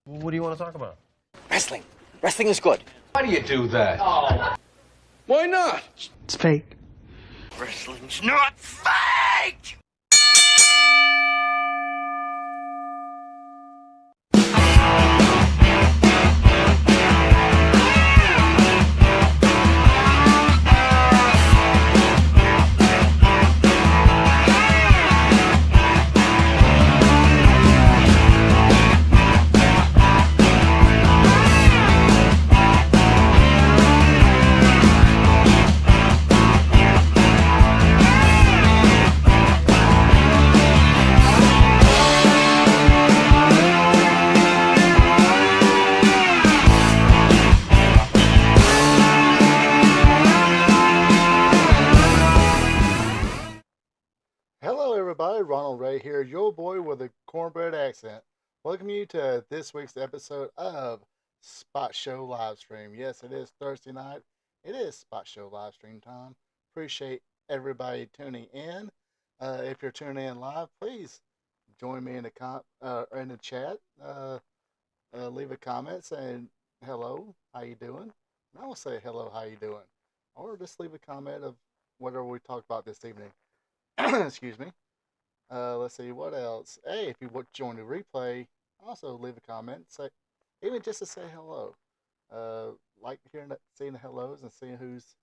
What do you want to talk about? Wrestling. Wrestling is good. Why do you do that? Oh. Why not? It's fake. Wrestling's not fake! Hello, everybody. Ronald Ray here, your boy with a cornbread accent. Welcome you to this week's episode of Spot Show Livestream. Yes, it is Thursday night. It is Spot Show Livestream time. Appreciate everybody tuning in. If you're tuning in live, please join me in the chat. Leave a comment saying hello, how you doing? And I will say hello, how you doing? Or just leave a comment of whatever we talk about this evening. Excuse me. Let's see what else. Hey, if you want to join the replay, also leave a comment. Say, even just to say hello. Like seeing the hellos and seeing who's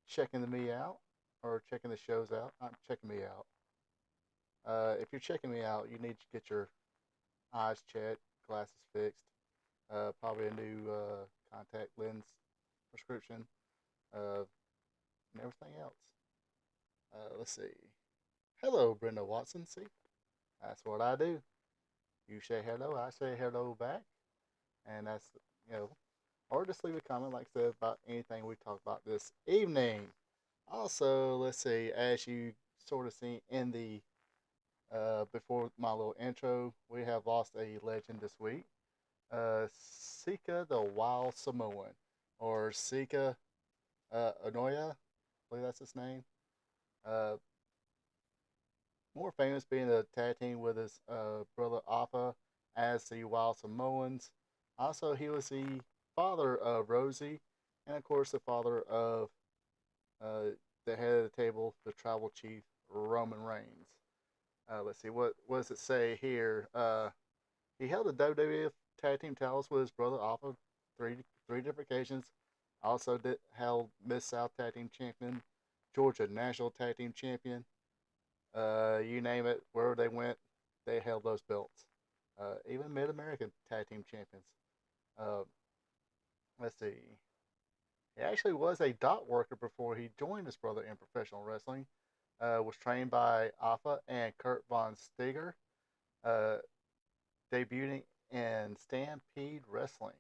checking me out or checking the shows out. Not checking me out. If you're checking me out, you need to get your eyes checked, glasses fixed, probably a new contact lens prescription, and everything else. Let's see. Hello, Brenda Watson. See, that's what I do. You say hello, I say hello back, and that's or just leave a comment, like I said, about anything we talk about this evening. Also, let's see. As you sort of seen in the before my little intro, we have lost a legend this week. Sika the Wild Samoan, or Sika Onoya, I believe that's his name. More famous being a tag team with his brother Alpha as the Wild Samoans. Also, he was the father of Rosie, and of course, the father of the head of the table, the tribal chief Roman Reigns. Let's see, what does it say here? He held the WWF tag team titles with his brother Alpha three different occasions. Also held Miss South tag team champion, Georgia National Tag Team Champion. You name it, wherever they went, they held those belts. Even Mid-American Tag Team Champions. Let's see. He actually was a dock worker before he joined his brother in professional wrestling. Was trained by Alpha and Kurt Von Steger. Debuting in Stampede Wrestling.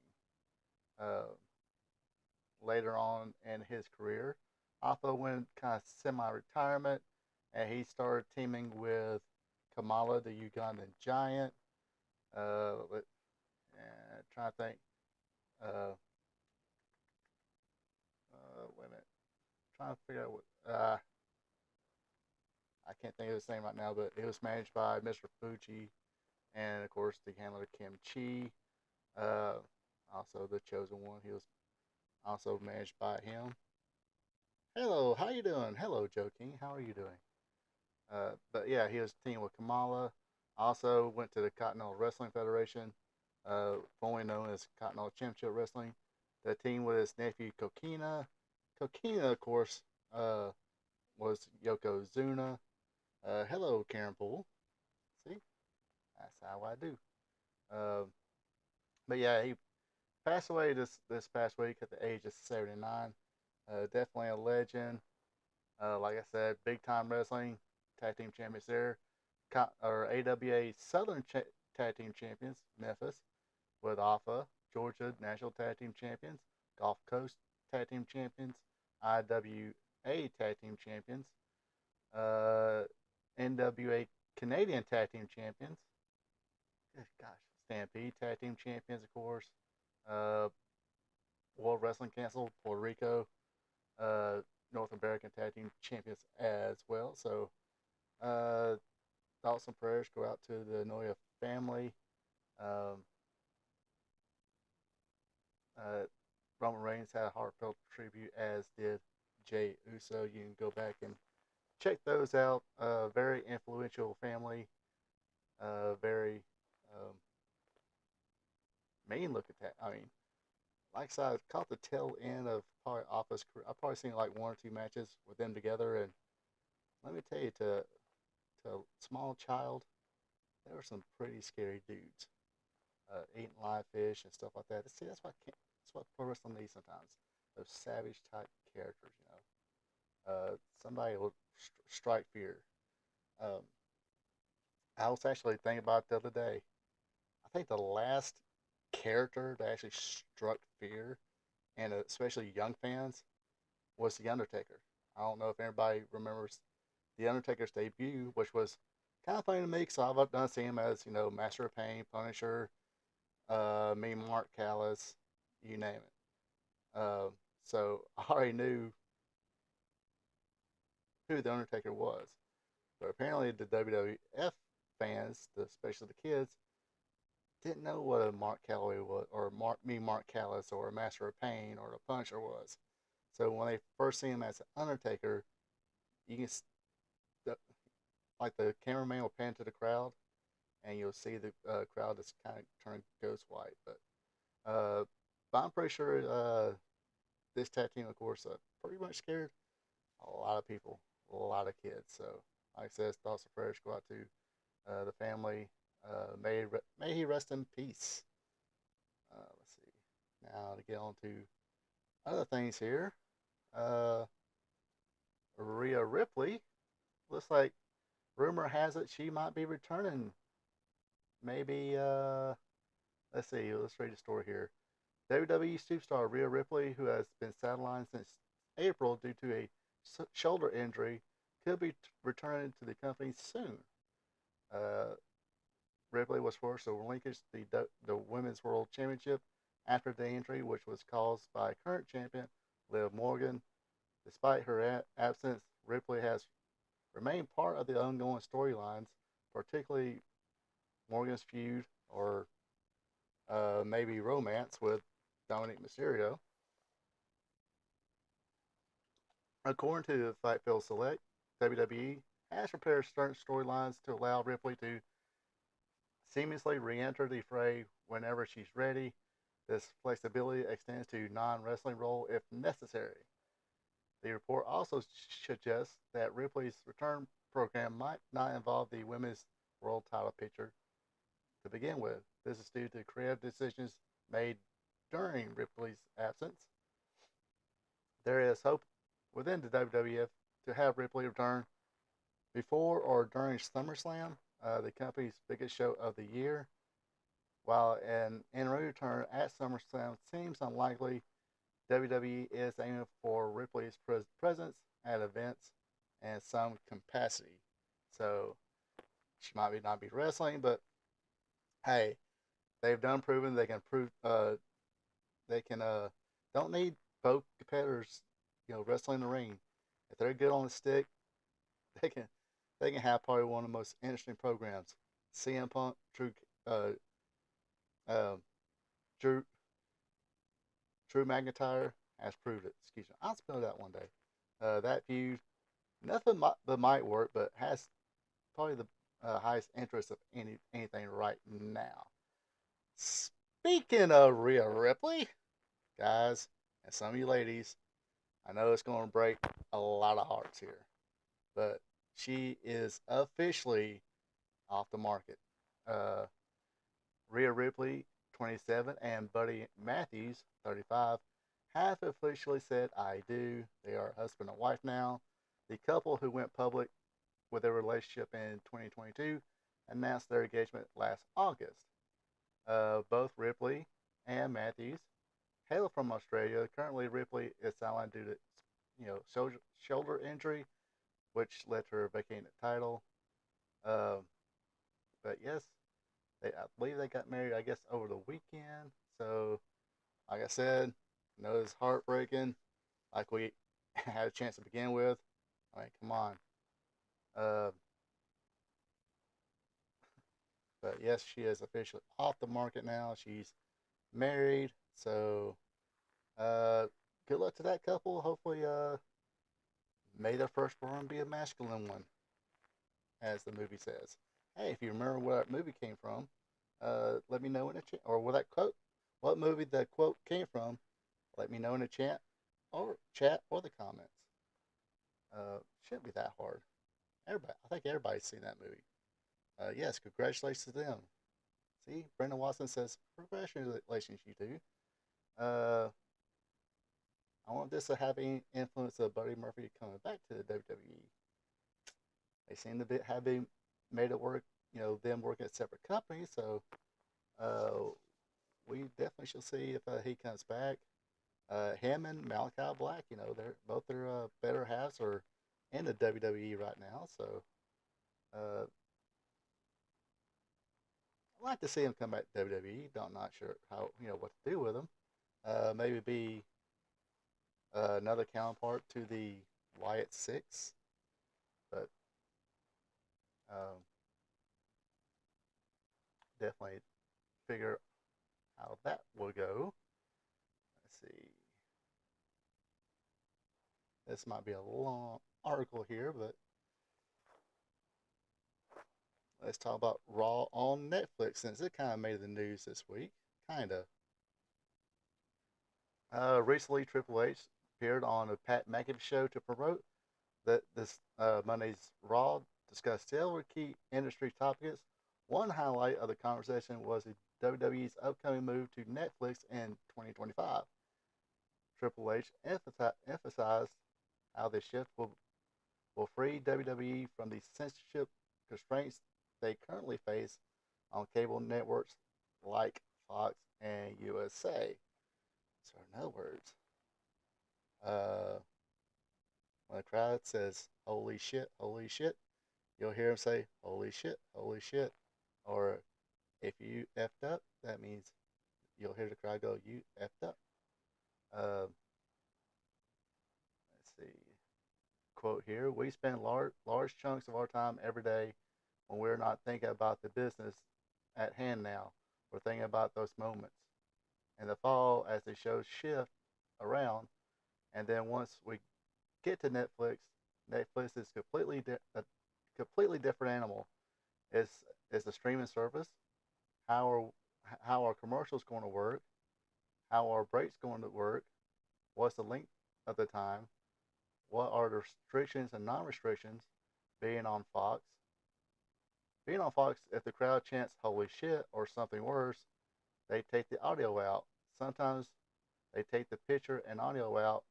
Later on in his career, Alpha went kind of semi-retirement, and he started teaming with Kamala, the Ugandan Giant. Trying to think. Wait a minute. Trying to figure out what. I can't think of his name right now, but it was managed by Mr. Fuji, and of course the handler Kim Chi. Also the Chosen One. He was also managed by him. Hello, how you doing? Hello, Joe King. How are you doing? But yeah, he was teamed with Kamala. Also went to the Continental Wrestling Federation, formerly known as Continental Championship Wrestling. The team with his nephew Kokina. Kokina, of course, was Yokozuna. Hello, Karen Poole. See, that's how I do. But yeah, he passed away this past week at the age of 79. Definitely a legend. Like I said, big time wrestling, tag team champions there. AWA Southern Tag Team Champions, Memphis, with Alpha. Georgia National Tag Team Champions, Gulf Coast Tag Team Champions, IWA Tag Team Champions, NWA Canadian Tag Team Champions. Gosh, Stampede Tag Team Champions, of course. World Wrestling Council, Puerto Rico, North American Tag Team Champions as well. So, thoughts and prayers go out to the Noya family. Um, uh, Roman Reigns had a heartfelt tribute, as did Jey Uso. You can go back and check those out. Very influential family. Very um, mean look at that. I mean, like I said, I caught the tail end of probably Office career. I've probably seen like one or two matches with them together, and let me tell you, to a small child, they were some pretty scary dudes. Eating live fish and stuff like that. See, that's what pro wrestling needs sometimes. Those savage type characters, you know. Somebody will strike fear. Um, I was actually thinking about it the other day. I think the last character that actually struck fear, and especially young fans, was The Undertaker. I don't know if anybody remembers The Undertaker's debut, which was kind of funny to me because I've done see him as, you know, Master of Pain, Punisher, me, Mark Callis, you name it. So I already knew who The Undertaker was. But apparently the WWF fans, especially the kids, didn't know what a Mark Calloway was, or Mark Callis, or a Master of Pain, or a Punisher was. So when they first see him as an Undertaker, you can like the cameraman will pan to the crowd, and you'll see the crowd just kind of turn ghost white. But I'm pretty sure this tag team, of course, pretty much scared a lot of people, a lot of kids. So, like I said, thoughts of prayers go out to the family. May he rest in peace. Let's see. Now to get on to other things here. Uh, Rhea Ripley looks like rumor has it she might be returning. Maybe let's see. Let's read the story here. WWE superstar Rhea Ripley, who has been sidelined since April due to a shoulder injury, could be returning to the company soon. Uh, Ripley was forced to relinquish the Women's World Championship after the injury, which was caused by current champion Liv Morgan. Despite her absence, Ripley has remained part of the ongoing storylines, particularly Morgan's feud or maybe romance with Dominic Mysterio. According to the Fightful Select, WWE has prepared certain storylines to allow Ripley to seamlessly re-enter the fray whenever she's ready. This flexibility extends to non-wrestling role if necessary. The report also suggests that Ripley's return program might not involve the women's world title picture to begin with. This is due to creative decisions made during Ripley's absence. There is hope within the WWF to have Ripley return before or during SummerSlam, the company's biggest show of the year. While an in-ring return at SummerSlam seems unlikely, WWE is aiming for Ripley's presence at events in some capacity. So she might not be wrestling, but hey, they've done proven they can prove they can don't need both competitors, you know, wrestling in the ring. If they're good on the stick, they can have probably one of the most interesting programs. CM Punk, uh, Drew Drew McIntyre has proved it. Excuse me, I'll spell that one day. That feud, nothing but might work, but has probably the highest interest of anything right now. Speaking of Rhea Ripley, guys, and some of you ladies, I know it's going to break a lot of hearts here, but she is officially off the market. Uh, Rhea Ripley, 27, and Buddy Matthews, 35, have officially said I do. They are husband and wife now. The couple who went public with their relationship in 2022 announced their engagement last August. Both Ripley and Matthews hail from Australia. Currently, Ripley is sidelined due to, shoulder injury, which led to her vacating the title. But yes, I believe they got married, I guess, over the weekend. So, like I said, it's heartbreaking. Like we had a chance to begin with. I mean, come on. Uh, But yes, she is officially off the market now. She's married. So uh, good luck to that couple. Hopefully, may their firstborn be a masculine one, as the movie says. Hey, if you remember where that movie came from, let me know in the chat, or where that quote, what movie that quote came from. Let me know in the chat or the comments. Shouldn't be that hard. I think everybody's seen that movie. Yes, congratulations to them. See, Brendan Watson says, congratulations, you two. I want this to have any influence of Buddy Murphy coming back to the WWE. They seem to have been made it work, them working at separate companies, so we definitely shall see if he comes back. Him and Malachi Black, they're both their better halves are in the WWE right now, so uh, I'd like to see him come back to WWE. Not sure how what to do with him. Maybe be another counterpart to the Wyatt Six, but um, definitely figure how that will go. Let's see. This might be a long article here, but let's talk about Raw on Netflix since it kind of made the news this week. Kind of. Recently, Triple H appeared on a Pat McAfee show to promote that this Monday's Raw discussed several key industry topics. One highlight of the conversation was the WWE's upcoming move to Netflix in 2025. Triple H emphasized how the shift will free WWE from the censorship constraints they currently face on cable networks like Fox and USA. So, in other words, uh, when a crowd says holy shit," you'll hear him say holy shit. Or if you effed up, that means you'll hear the crowd go, you effed up. Let's see. Quote here: "We spend large chunks of our time every day when we're not thinking about the business at hand now. We're thinking about those moments. In the fall, as the shows shift around, and then once we get to Netflix, Netflix is a completely different animal. It's a streaming service. How are how are commercials going to work? How are breaks going to work? What's the length of the time? What are the restrictions and non-restrictions being on Fox? Being on Fox, if the crowd chants holy shit or something worse, they take the audio out. Sometimes they take the picture and audio out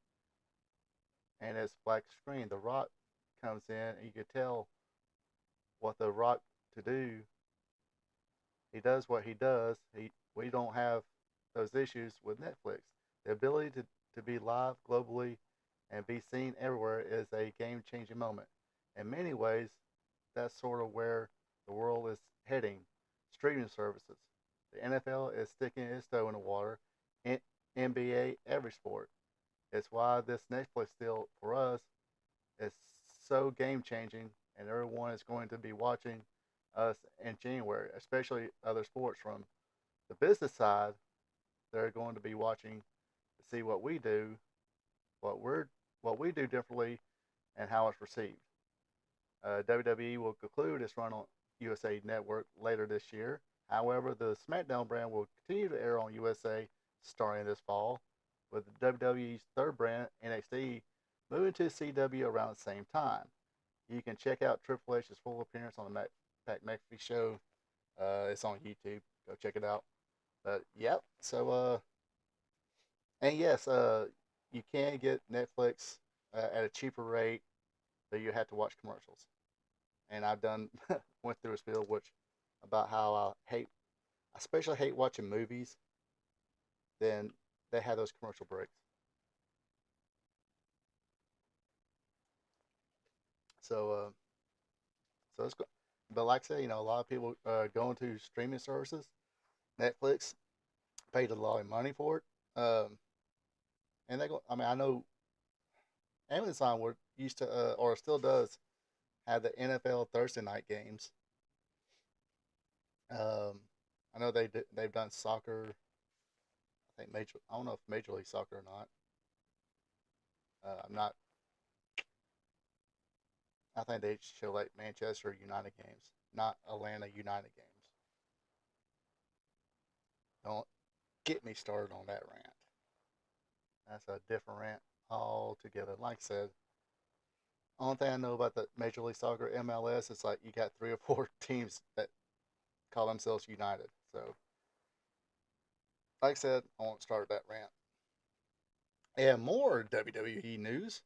and it's black screen. The Rock comes in and you can tell what the Rock to do. He does what he does. We don't have those issues with Netflix. The ability to be live globally and be seen everywhere is a game-changing moment. In many ways, that's sort of where the world is heading. Streaming services. The NFL is sticking its toe in the water. NBA, every sport. It's why this Netflix deal for us is so game-changing, and everyone is going to be watching us in January, especially other sports from the business side. They're going to be watching to see what we do, what we do differently, and how it's received. WWE will conclude its run on USA Network later this year. However, the SmackDown brand will continue to air on USA starting this fall, with the WWE's third brand, NXT, moving to CW around the same time. You can check out Triple H's full appearance on the Pat McAfee show. It's on YouTube. Go check it out. But yep. So and yes, you can get Netflix at a cheaper rate, but you have to watch commercials. And I've done went through a spiel about how I especially hate watching movies. Then they have those commercial breaks. So so it's good. But like I say, a lot of people going to streaming services. Netflix paid a lot of money for it. And they go. I mean, I know Amazon used to or still does have the NFL Thursday night games. I know they've done soccer. I think major. I don't know if Major League Soccer or not. I'm not. I think they show like Manchester United games, not Atlanta United games. Don't get me started on that rant. That's a different rant altogether. Like I said, only thing I know about the Major League Soccer MLS is like you got 3 or 4 teams that call themselves United. So, like I said, I won't start that rant. And more WWE news,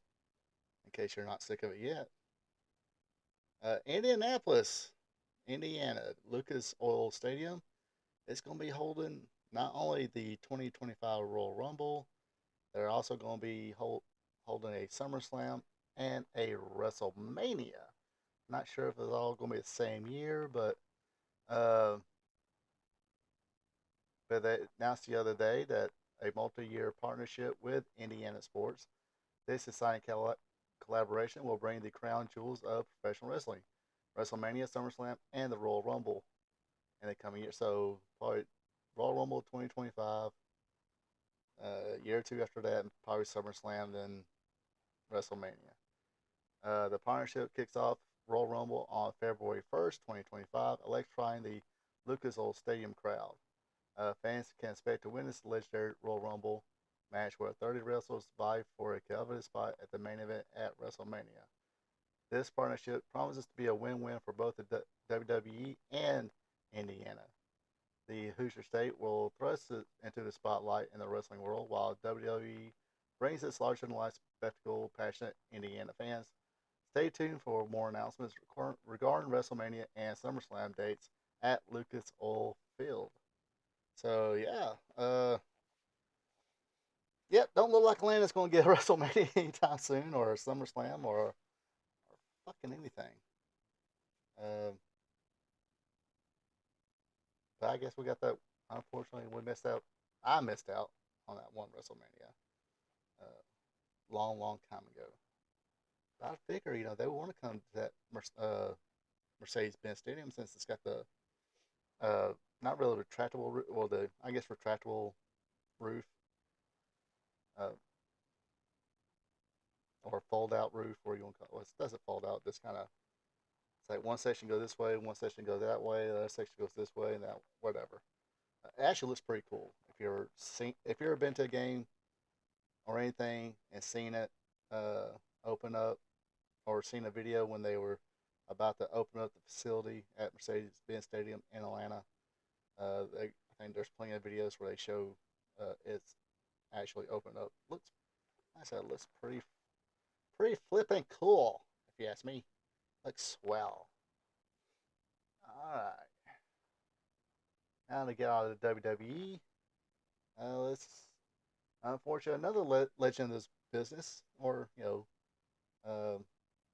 in case you're not sick of it yet. Indianapolis, Indiana, Lucas Oil Stadium is going to be holding not only the 2025 Royal Rumble, they're also going to be holding a SummerSlam and a WrestleMania. Not sure if it's all going to be the same year, uh, but they announced the other day that a multi-year partnership with Indiana Sports. This exciting collaboration will bring the crown jewels of professional wrestling, WrestleMania, SummerSlam, and the Royal Rumble in the coming year. So probably Royal Rumble 2025, year or two after that, probably SummerSlam, then WrestleMania. The partnership kicks off Royal Rumble on February 1st, 2025, electrifying the Lucas Oil Stadium crowd. Fans can expect to witness the legendary Royal Rumble match where 30 wrestlers vie for a coveted spot at the main event at WrestleMania. This partnership promises to be a win-win for both the WWE and Indiana. The Hoosier State will thrust it into the spotlight in the wrestling world, while WWE brings its larger-than-life spectacle passionate Indiana fans. Stay tuned for more announcements regarding WrestleMania and SummerSlam dates at Lucas Oil Field. So yeah, yep, don't look like Atlanta's going to get a WrestleMania anytime soon, or a SummerSlam, or fucking anything. Um, but I guess we got that. Unfortunately, we missed out. I missed out on that one WrestleMania, long, long time ago. But I figure, they want to come to that Mercedes-Benz Stadium since it's got the uh, not really retractable, well, the I guess retractable roof, uh, or fold-out roof, or you want to call it. Well, it doesn't fold out. This kind of, it's like one section goes this way, one section goes that way, the other section goes this way, and that whatever. It actually looks pretty cool. If you've ever been to a game or anything and seen it open up, or seen a video when they were about to open up the facility at Mercedes-Benz Stadium in Atlanta, I think there's plenty of videos where they show it's actually opened up. It looks pretty flippin' cool, if you ask me. Looks swell. All right, now to get out of the WWE. Let's unfortunately another legend of this business, or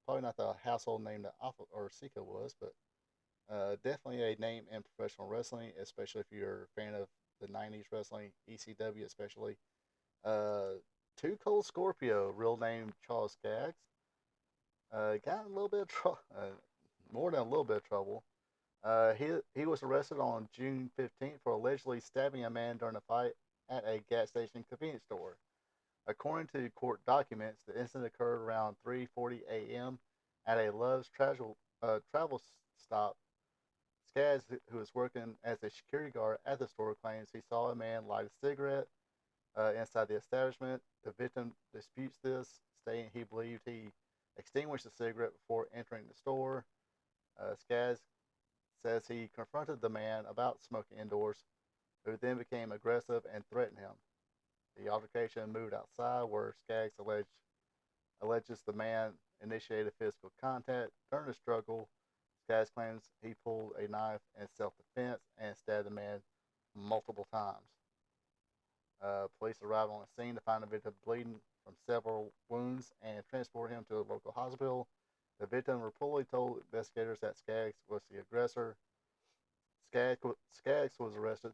probably not the household name that Alpha or Sika was, but definitely a name in professional wrestling, especially if you're a fan of the '90s wrestling, ECW especially. Too Cold Scorpio, real name Charles Skaggs, got in a little bit of trouble, more than a little bit of trouble. He was arrested on June 15th for allegedly stabbing a man during a fight at a gas station convenience store. According to court documents, the incident occurred around 3:40 a.m. at a Love's travel stop. Skaggs, who was working as a security guard at the store, claims he saw a man light a cigarette inside the establishment. The victim disputes this, stating he believed he extinguished the cigarette before entering the store. Skaggs says he confronted the man about smoking indoors, who then became aggressive and threatened him. The altercation moved outside, where Skaggs alleges the man initiated physical contact. During the struggle, Skaggs claims he pulled a knife in self-defense and stabbed the man multiple times. Police arrived on the scene to find the victim bleeding from several wounds and transported him to a local hospital. The victim reportedly told investigators that Skaggs was the aggressor. Skaggs was arrested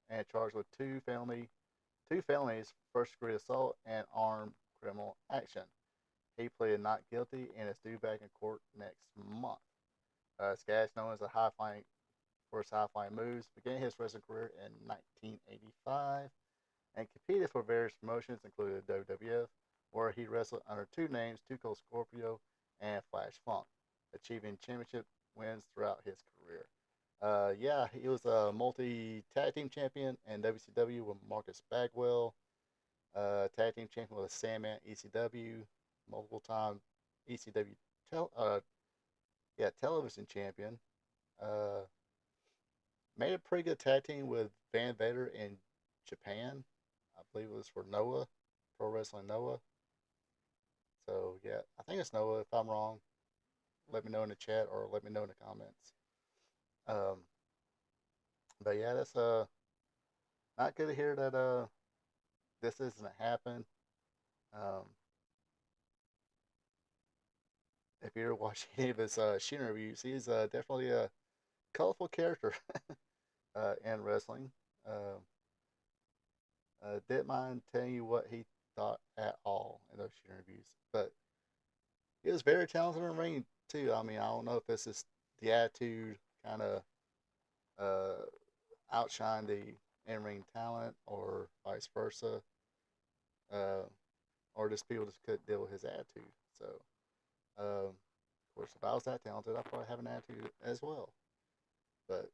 and charged with two felonies, first-degree assault and armed criminal action. He pleaded not guilty and is due back in court next month. Skaggs, known as a high-flying for his high-flying moves, began his wrestling career in 1985, and competed for various promotions, including the WWF, where he wrestled under two names, Too Cold Scorpio and Flash Funk, achieving championship wins throughout his career. Yeah, he was a multi-tag team champion in WCW with Marcus Bagwell, tag team champion with Sandman ECW, multiple time ECW television champion. Uh, Made a pretty good tag team with Van Vader in Japan. I believe it was for Noah, Pro Wrestling Noah. So yeah, I think it's Noah. If I'm wrong, let me know in the chat or let me know in the comments. Um, but yeah, that's not good to hear that this isn't happen. Um, if you ever watch any of his shoot reviews, he's definitely a colorful character in wrestling. Uh, didn't mind telling you what he thought at all in those shoot reviews, but he was very talented in the ring too. I mean, I don't know if this is the attitude kind of outshine the in-ring talent or vice versa, uh, or just people just couldn't deal with his attitude. So, of course, if I was that talented, I'd probably have an attitude as well. But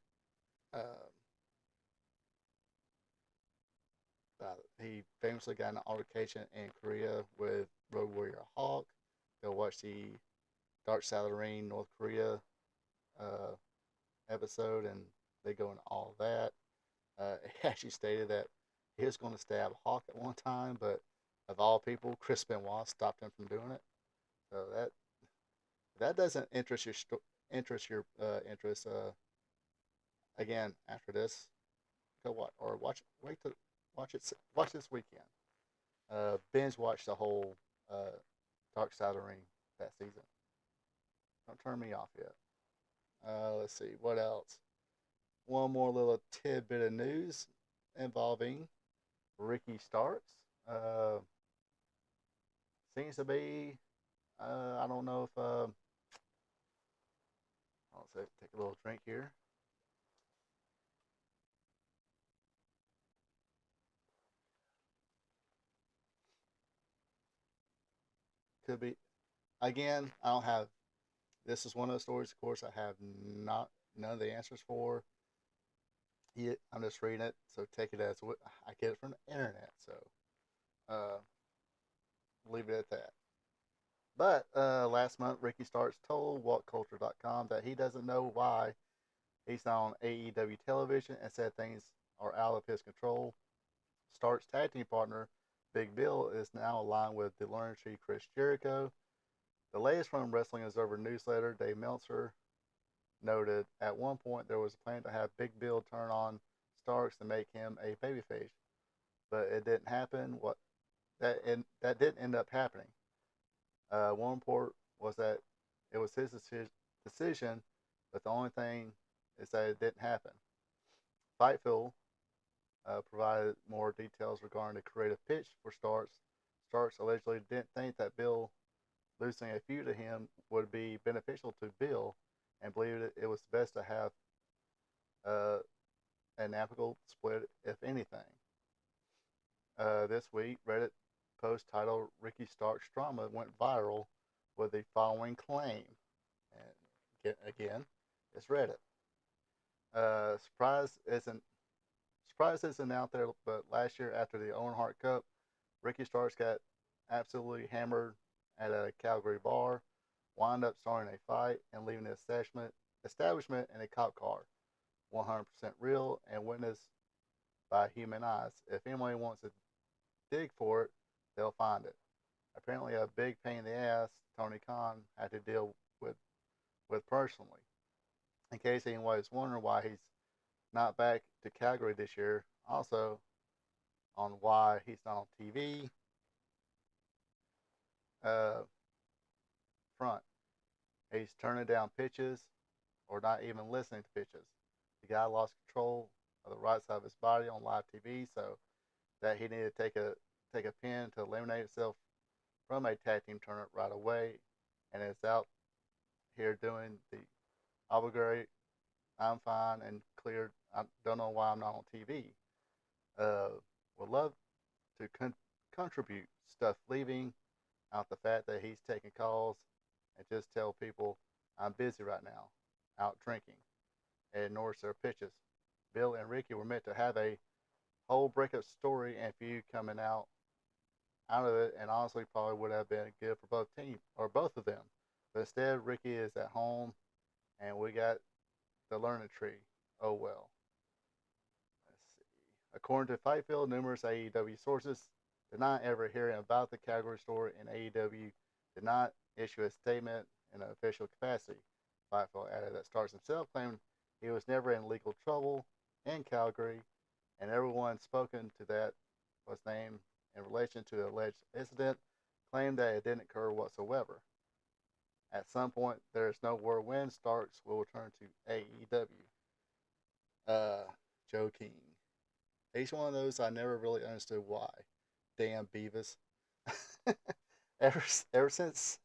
he famously got in an altercation in Korea with Road Warrior Hawk. Go watch the Dark Side of the Ring North Korea uh, episode, and they go into all of that. He actually stated that he was going to stab Hawk at one time, but of all people, Chris Benoit stopped him from doing it. So that doesn't interest your interest. Again, after this, go watch or watch. Wait to watch it. Watch this weekend. Binge watch the whole Dark Side of the Ring that season. Don't turn me off yet. Let's see what else. One more little tidbit of news involving Ricky Starks. Seems to be. I don't know if. I'll say take a little drink here. Could be. Again, I don't have. This is one of those stories, of course, I have none of the answers for. I'm just reading it, so take it as I get it from the internet. So, leave it at that. But last month, Ricky Starks told WhatCulture.com that he doesn't know why he's not on AEW television and said things are out of his control. Starks' tag team partner, Big Bill, is now aligned with the Learning Tree Chris Jericho. The latest from Wrestling Observer newsletter, Dave Meltzer, noted at one point there was a plan to have Big Bill turn on Starks to make him a babyface, but it didn't happen. That didn't end up happening. One report was that it was his decision, but the only thing is that it didn't happen. Fightful provided more details regarding the creative pitch for Starks. Starks allegedly didn't think that Bill losing a feud to him would be beneficial to Bill, and believed it was best to have an amicable split, if anything. This week, Reddit post titled "Ricky Starks Drama" went viral with the following claim. And again, it's Reddit. Surprise isn't out there, but last year after the Owen Hart Cup, Ricky Starks got absolutely hammered at a Calgary bar, wound up starting a fight and leaving the establishment in a cop car. 100% real and witnessed by human eyes. If anyone wants to dig for it, they'll find it. Apparently a big pain in the ass Tony Khan had to deal with personally. In case anybody's wondering why he's not back to Calgary this year, also on why he's not on TV, front. He's turning down pitches or not even listening to pitches. The guy lost control of the right side of his body on live TV, so that he needed to take a pin to eliminate himself from a tag team tournament right away, and is out here doing the I'm fine and cleared. I don't know why I'm not on TV. Uh, would love to contribute stuff, leaving out the fact that he's taking calls and just tell people I'm busy right now, out drinking, and ignores their pitches. Bill and Ricky were meant to have a whole breakup story and feud coming out of it, and honestly probably would have been good for both teams or both of them. But instead, Ricky is at home, and we got the learning tree. Oh well. Let's see. According to Fightfield, numerous AEW sources did not ever hearing about the category store, and AEW did not issue a statement in an official capacity. Fightfield added that Starks himself claimed he was never in legal trouble in Calgary, and everyone spoken to that was named in relation to the alleged incident claimed that it didn't occur whatsoever. At some point, there is no word when Starks will return to AEW. Joe King. He's one of those I never really understood why. Damn Beavis. ever, ever since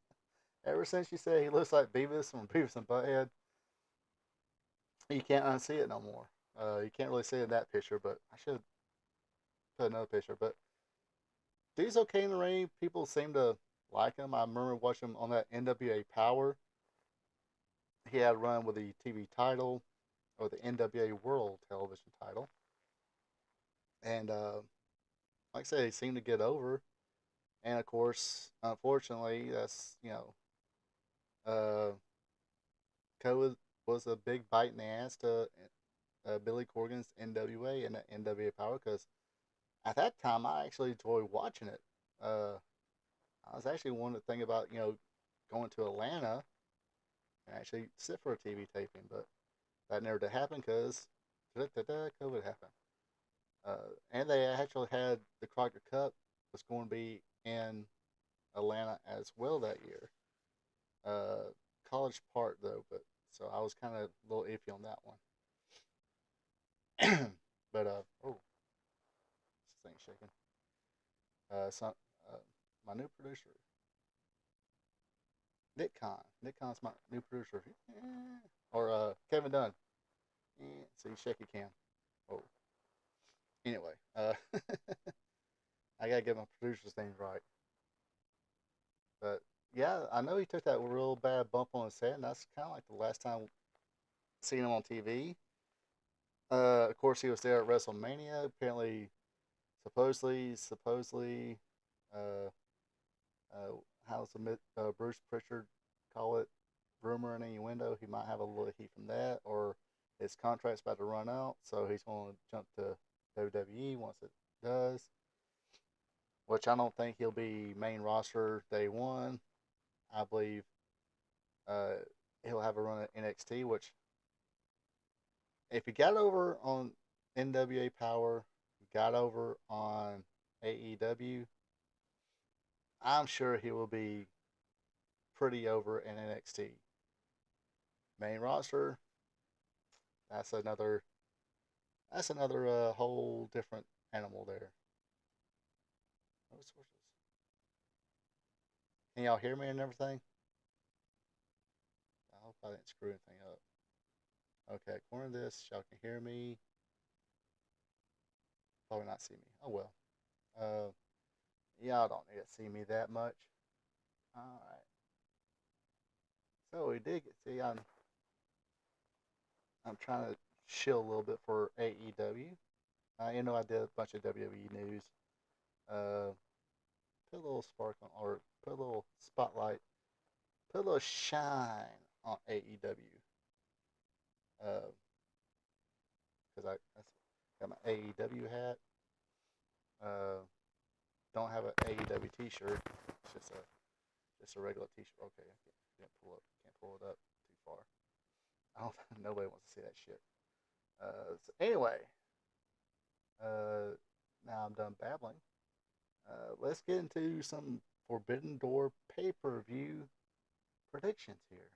ever since you said he looks like Beavis from Beavis and Butthead, you can't unsee it no more. You can't really see it in that picture, but I should put another picture. But dude's okay in the ring. People seem to like him. I remember watching him on that NWA Power. He had a run with the TV title, or the NWA World Television title. And like I said, he seemed to get over. And of course, unfortunately, that's, COVID was a big bite in the ass to Billy Corgan's NWA and NWA Power, because at that time I actually enjoyed watching it. I was actually wanting to think about, going to Atlanta and actually sit for a TV taping, but that never did happen because COVID happened. And they actually had the Crocker Cup was going to be in Atlanta as well that year. College Park though, but so I was kind of a little iffy on that one. But oh, this thing's shaking. My new producer, Nick Khan. Nick Khan's my new producer, or Kevin Dunn. See, shaky cam. Oh, anyway, I gotta get my producer's name right. But yeah, I know he took that real bad bump on his head, and that's kind of like the last time seeing him on TV. Of course, he was there at WrestleMania. Apparently, supposedly, uh, how's the Bruce Pritchard call it? Rumor and innuendo. He might have a little heat from that, or his contract's about to run out, so he's going to jump to WWE once it does. Which I don't think he'll be main roster day one. I believe uh, he'll have a run at NXT, which if he got over on NWA Power, got over on AEW, I'm sure he will be pretty over in NXT. Main roster, that's another whole different animal there. Can y'all hear me and everything? I hope I didn't screw anything up. Okay, according to this, y'all can hear me. Probably not see me. Oh well. Y'all don't need to see me that much. Alright. So we did get, see, I'm trying to chill a little bit for AEW. I did a bunch of WWE news. Put a little spark on, or put a little spotlight, put a little shine on AEW. Because I got my AEW hat. Don't have an AEW T-shirt. It's just a regular T-shirt. Okay, can't pull it up too far. I don't. Nobody wants to see that shit. So anyway, now I'm done babbling. Let's get into some Forbidden Door pay-per-view predictions here.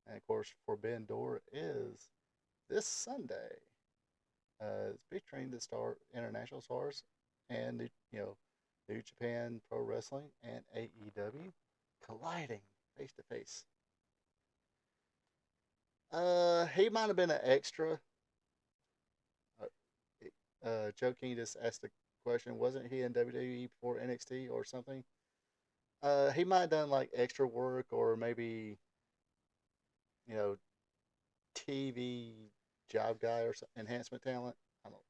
And of course, Forbidden Door is this Sunday. It's featuring the international stars and New Japan Pro Wrestling and AEW colliding face to face. He might have been an extra. Joe King just asked the question, wasn't he in WWE before NXT or something? He might have done like extra work or maybe, you know, TV job guy or enhancement talent. I don't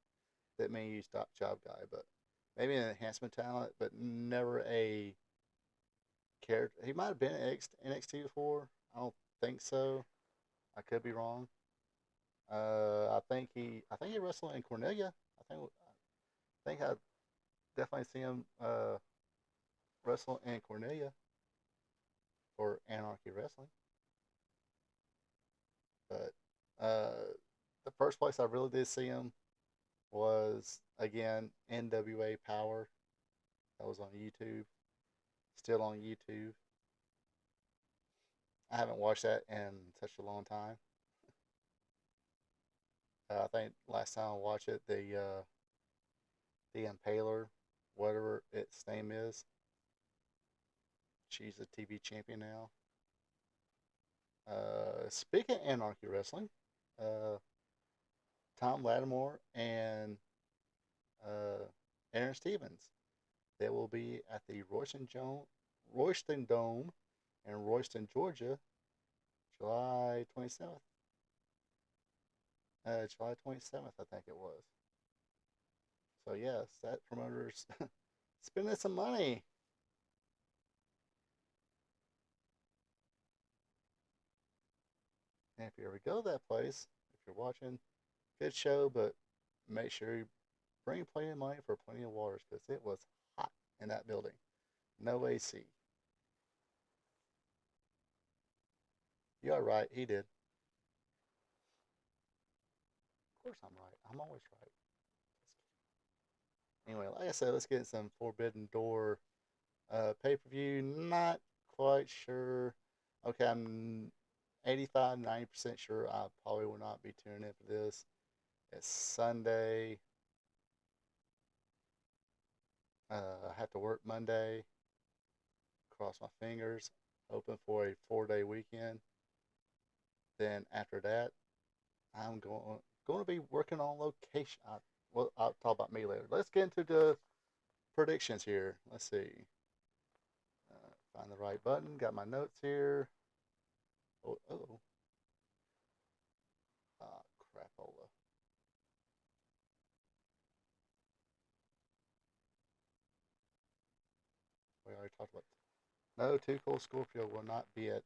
that mean you stop job guy, but maybe an enhancement talent, but never a character. He might have been in NXT before. I don't think so. I could be wrong. I think he wrestled in Cornelia. I think I definitely see him wrestle in Cornelia for Anarchy Wrestling. But the first place I really did see him was again NWA Power. That was on YouTube. Still on YouTube. I haven't watched that in such a long time. I think last time I watched it, the Impaler, whatever its name is, she's a TV champion now. Speaking of Anarchy Wrestling, uh, Tom Lattimore and uh, Aaron Stevens, they will be at the Royston Dome in Royston, Georgia, July 27th. July 27th, I think it was. So yes, that promoter's spending some money. And if you ever go to that place, if you're watching, good show, but make sure you bring plenty of money for plenty of waters because it was hot in that building. No AC. You are right, he did. Of course I'm right. I'm always right. Anyway, like I said, let's get some Forbidden Door pay per view. Not quite sure. Okay, I'm 85, 90% sure I probably will not be tuning in for this. It's Sunday. I have to work Monday. Cross my fingers. Hoping for a 4-day weekend. Then after that, I'm going to be working on location. Well, I'll talk about me later. Let's get into the predictions here. Let's see. Find the right button. Got my notes here. Oh, oh. Ah, crapola. We already talked about. No, Too Cold Scorpio will not be at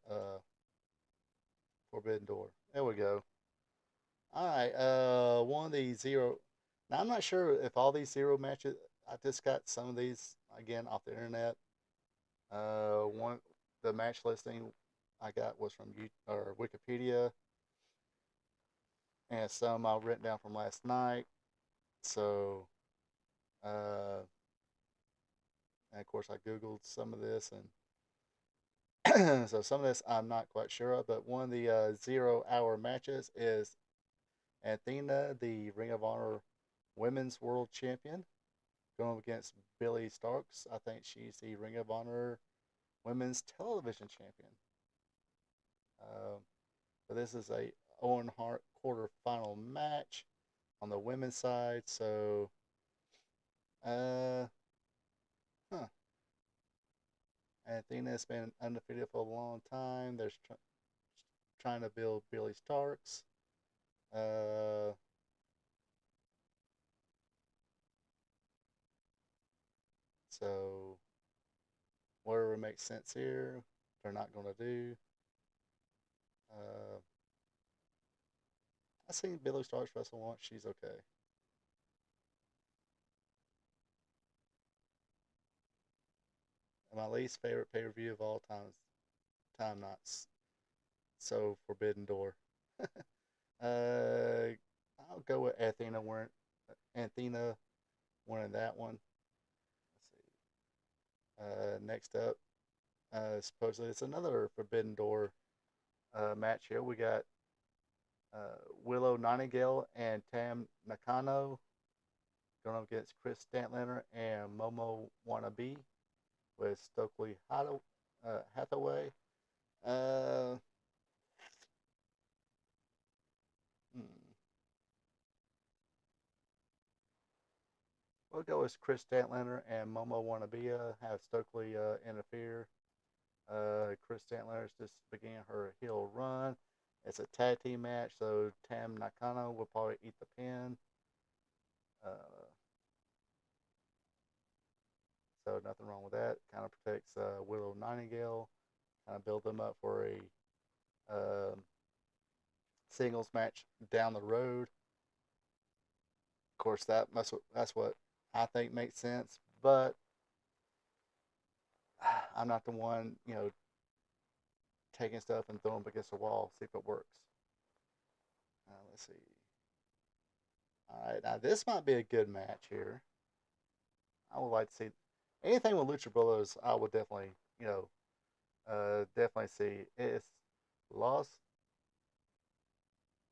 Forbidden Door. There we go. All right. One of these zero. Now I'm not sure if all these zero matches. I just got some of these again off the internet. One the match listing I got was from Wikipedia, and some I've written down from last night. So, uh, and of course I googled some of this, and so some of this I'm not quite sure of. But one of the 0 hour matches is Athena, the Ring of Honor Women's World Champion, going up against Billy Starks. I think she's the Ring of Honor Women's Television Champion. Um, but this is a Owen Hart quarterfinal match on the women's side. So, uh, huh. Athena's been undefeated for a long time. They're trying to build Billy Starks. Uh, so whatever makes sense here, they're not going to do. Uh, I've seen Billy Starks wrestle once. She's okay. And my least favorite pay per view of all time is Time Knots. So Forbidden Door. I'll go with Athena winning that one. Let's see. Next up, supposedly it's another Forbidden Door match here. We got Willow Nightingale and Tam Nakano going up against Chris Statlander and Momo Wannabe with Stokely Hathaway. Uh, we'll go with Chris Statlander and Momo Wannabe have Stokely interfere. Chris Statlander just began her heel run. It's a tag team match, so Tam Nakano will probably eat the pin. So nothing wrong with that. Kind of protects Willow Nightingale. Kind of build them up for a singles match down the road. Of course, that's what I think makes sense. But I'm not the one, taking stuff and throwing them against the wall, see if it works. Let's see. All right, now this might be a good match here. I would like to see anything with Lucha Brothers. I would definitely, definitely see. It's Los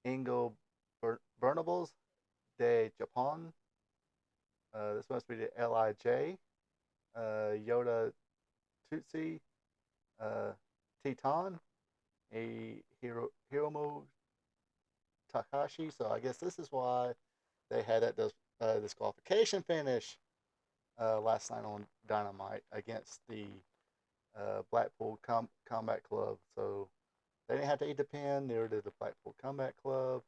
Ingobernables de Japón. This must be the LIJ. Yoda Tutsi. Titan. Hiromu Takashi. So I guess this is why they had that disqualification finish last night on Dynamite against the Blackpool Combat Club. So they didn't have to eat the pin. Neither did the Blackpool Combat Club.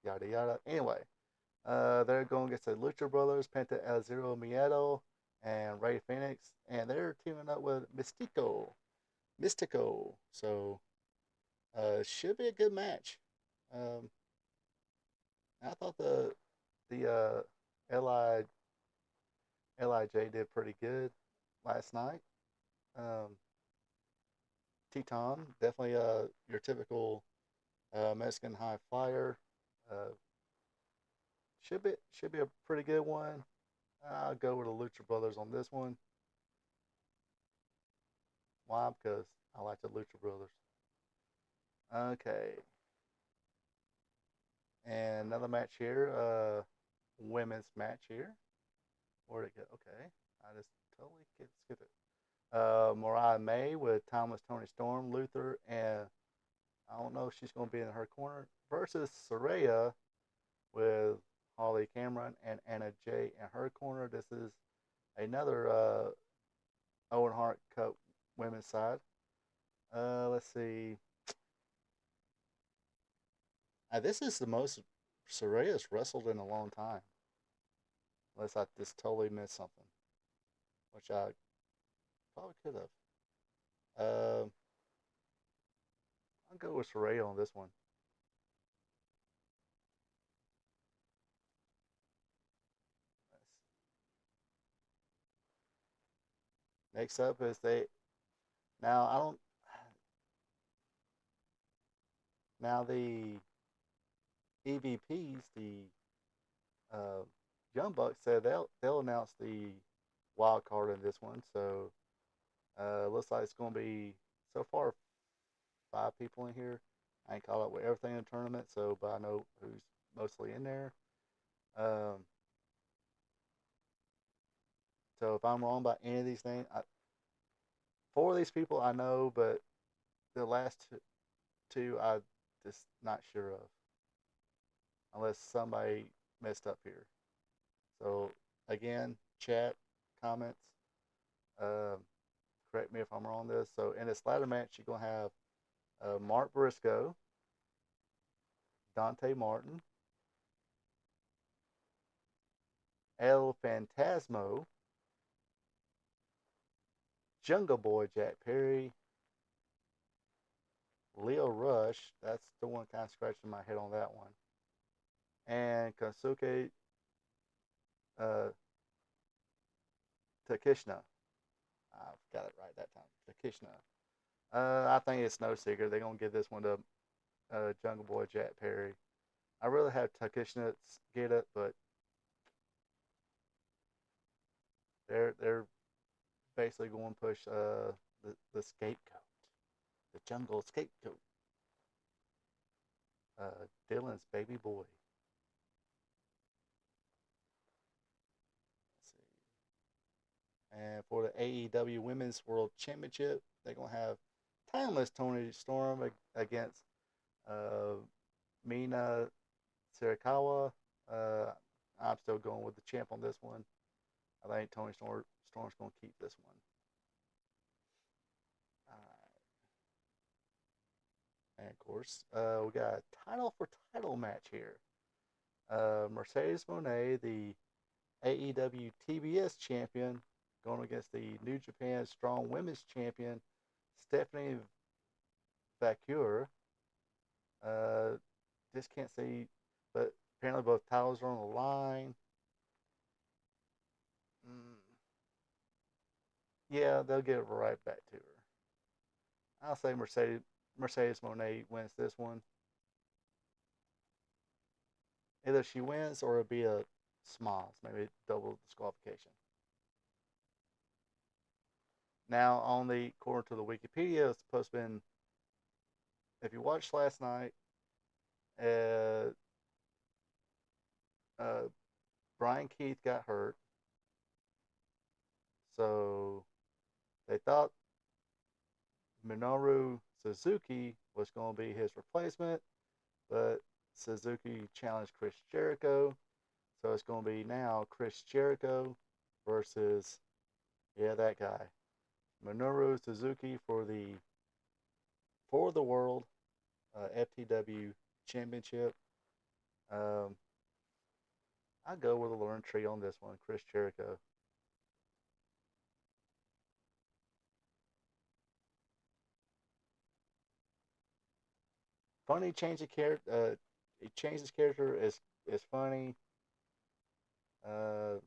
Yada yada. Anyway, they're going against the Lucha Brothers, Penta El Zero Miedo, and Rey Fenix, and they're teaming up with Mystico. So should be a good match. I thought the Lij did pretty good last night. Teton, definitely your typical Mexican high flyer. Should be a pretty good one. I'll go with the Lucha Brothers on this one. Why? Because I like the Lucha Brothers. Okay. And another match here, women's match here. Where'd it go? Okay. I just totally skipped it. Mariah May with Timeless Tony Storm, Luther, and I don't know if she's going to be in her corner, versus Saraya with Holly Cameron and Anna Jay in her corner. This is another Owen Hart Cup women's side. Let's see. This is the most Saraya's wrestled in a long time. Unless I just totally missed something. Which I probably could have. I'll go with Saraya on this one. Next up is now I don't now the EVPs, the Young Bucks said they'll announce the wild card in this one. So looks like it's going to be so far 5 people in here. I ain't caught up with everything in the tournament, but I know who's mostly in there. So if I'm wrong about any of these things, 4 of these people I know, but the last 2 I just not sure of, unless somebody messed up here. So again, chat, comments, correct me if I'm wrong on this. So in this ladder match, you're gonna have Mark Briscoe, Dante Martin, El Phantasmo, Jungle Boy Jack Perry, Leo Rush. That's the one kind of scratching my head on that one. And Kosuke Takishna. I've got it right that time. Takishna. I think it's no secret they're gonna give this one to Jungle Boy Jack Perry. I really have Takishna get it, but they're basically going to push the scapegoat, the jungle scapegoat, Dylan's baby boy. Let's see. And for the AEW Women's World Championship, they're going to have Timeless Tony Storm against Mina Sirikawa. I'm still going with the champ on this one. I think Tony Storm's going to keep this one. And of course, we got a title for title match here. Mercedes Moné, the AEW TBS champion, going against the New Japan Strong Women's champion, Stephanie Vaquer. Just can't see, but apparently both titles are on the line. Yeah, they'll give it right back to her. I'll say Mercedes Moné wins this one. Either she wins or it'll be a smiles, maybe double disqualification. Now, according to the Wikipedia, it's supposed to be, if you watched last night, uh, uh, Brian Keith got hurt. So they thought Minoru Suzuki was going to be his replacement, but Suzuki challenged Chris Jericho. So it's going to be now Chris Jericho versus, yeah, that guy. Minoru Suzuki for the world FTW championship. I go with a Lauren Tree on this one, Chris Jericho. Funny change of character. He changed his character is funny. Uh,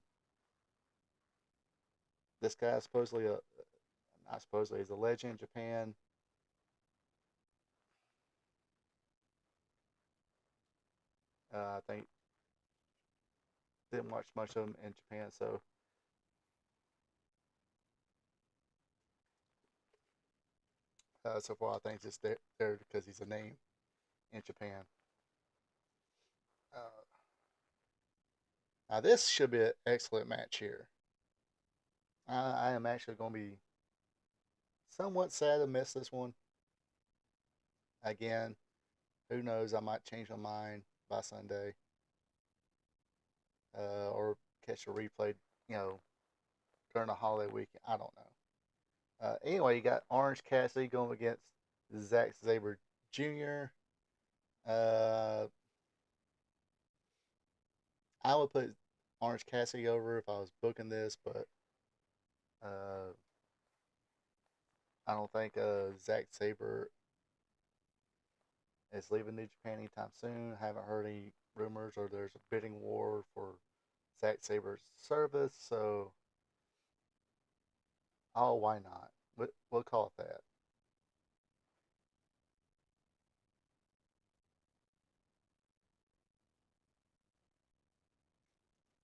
this guy supposedly not supposedly, he's a legend in Japan. I think didn't watch much of him in Japan, so so far I think just there because he's a name in Japan. Uh, Now this should be an excellent match here. I am actually going to be somewhat sad to miss this one. Again, who knows? I might change my mind by Sunday, or catch a replay. You know, during the holiday weekend. I don't know. Anyway, you got Orange Cassidy going against Zack Sabre Jr. Uh, I would put Orange Cassidy over if I was booking this, but uh, I don't think Zack Sabre is leaving New Japan anytime soon. Haven't heard any rumors or there's a bidding war for Zack Sabre's service, so why not? We'll call it that.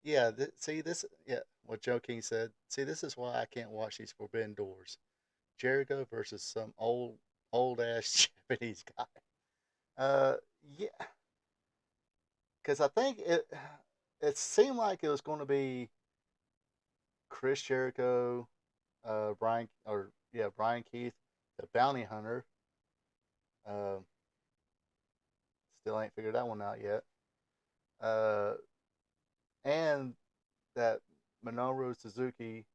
Yeah, see this. Yeah, what Joe King said. See, this is why I can't watch these Forbidden Doors. Jericho versus some old ass Japanese guy. Uh, yeah, because I think it seemed like it was going to be Chris Jericho, Brian Keith, the Bounty Hunter. Uh, Still ain't figured that one out yet. Uh, and that Minoru Suzuki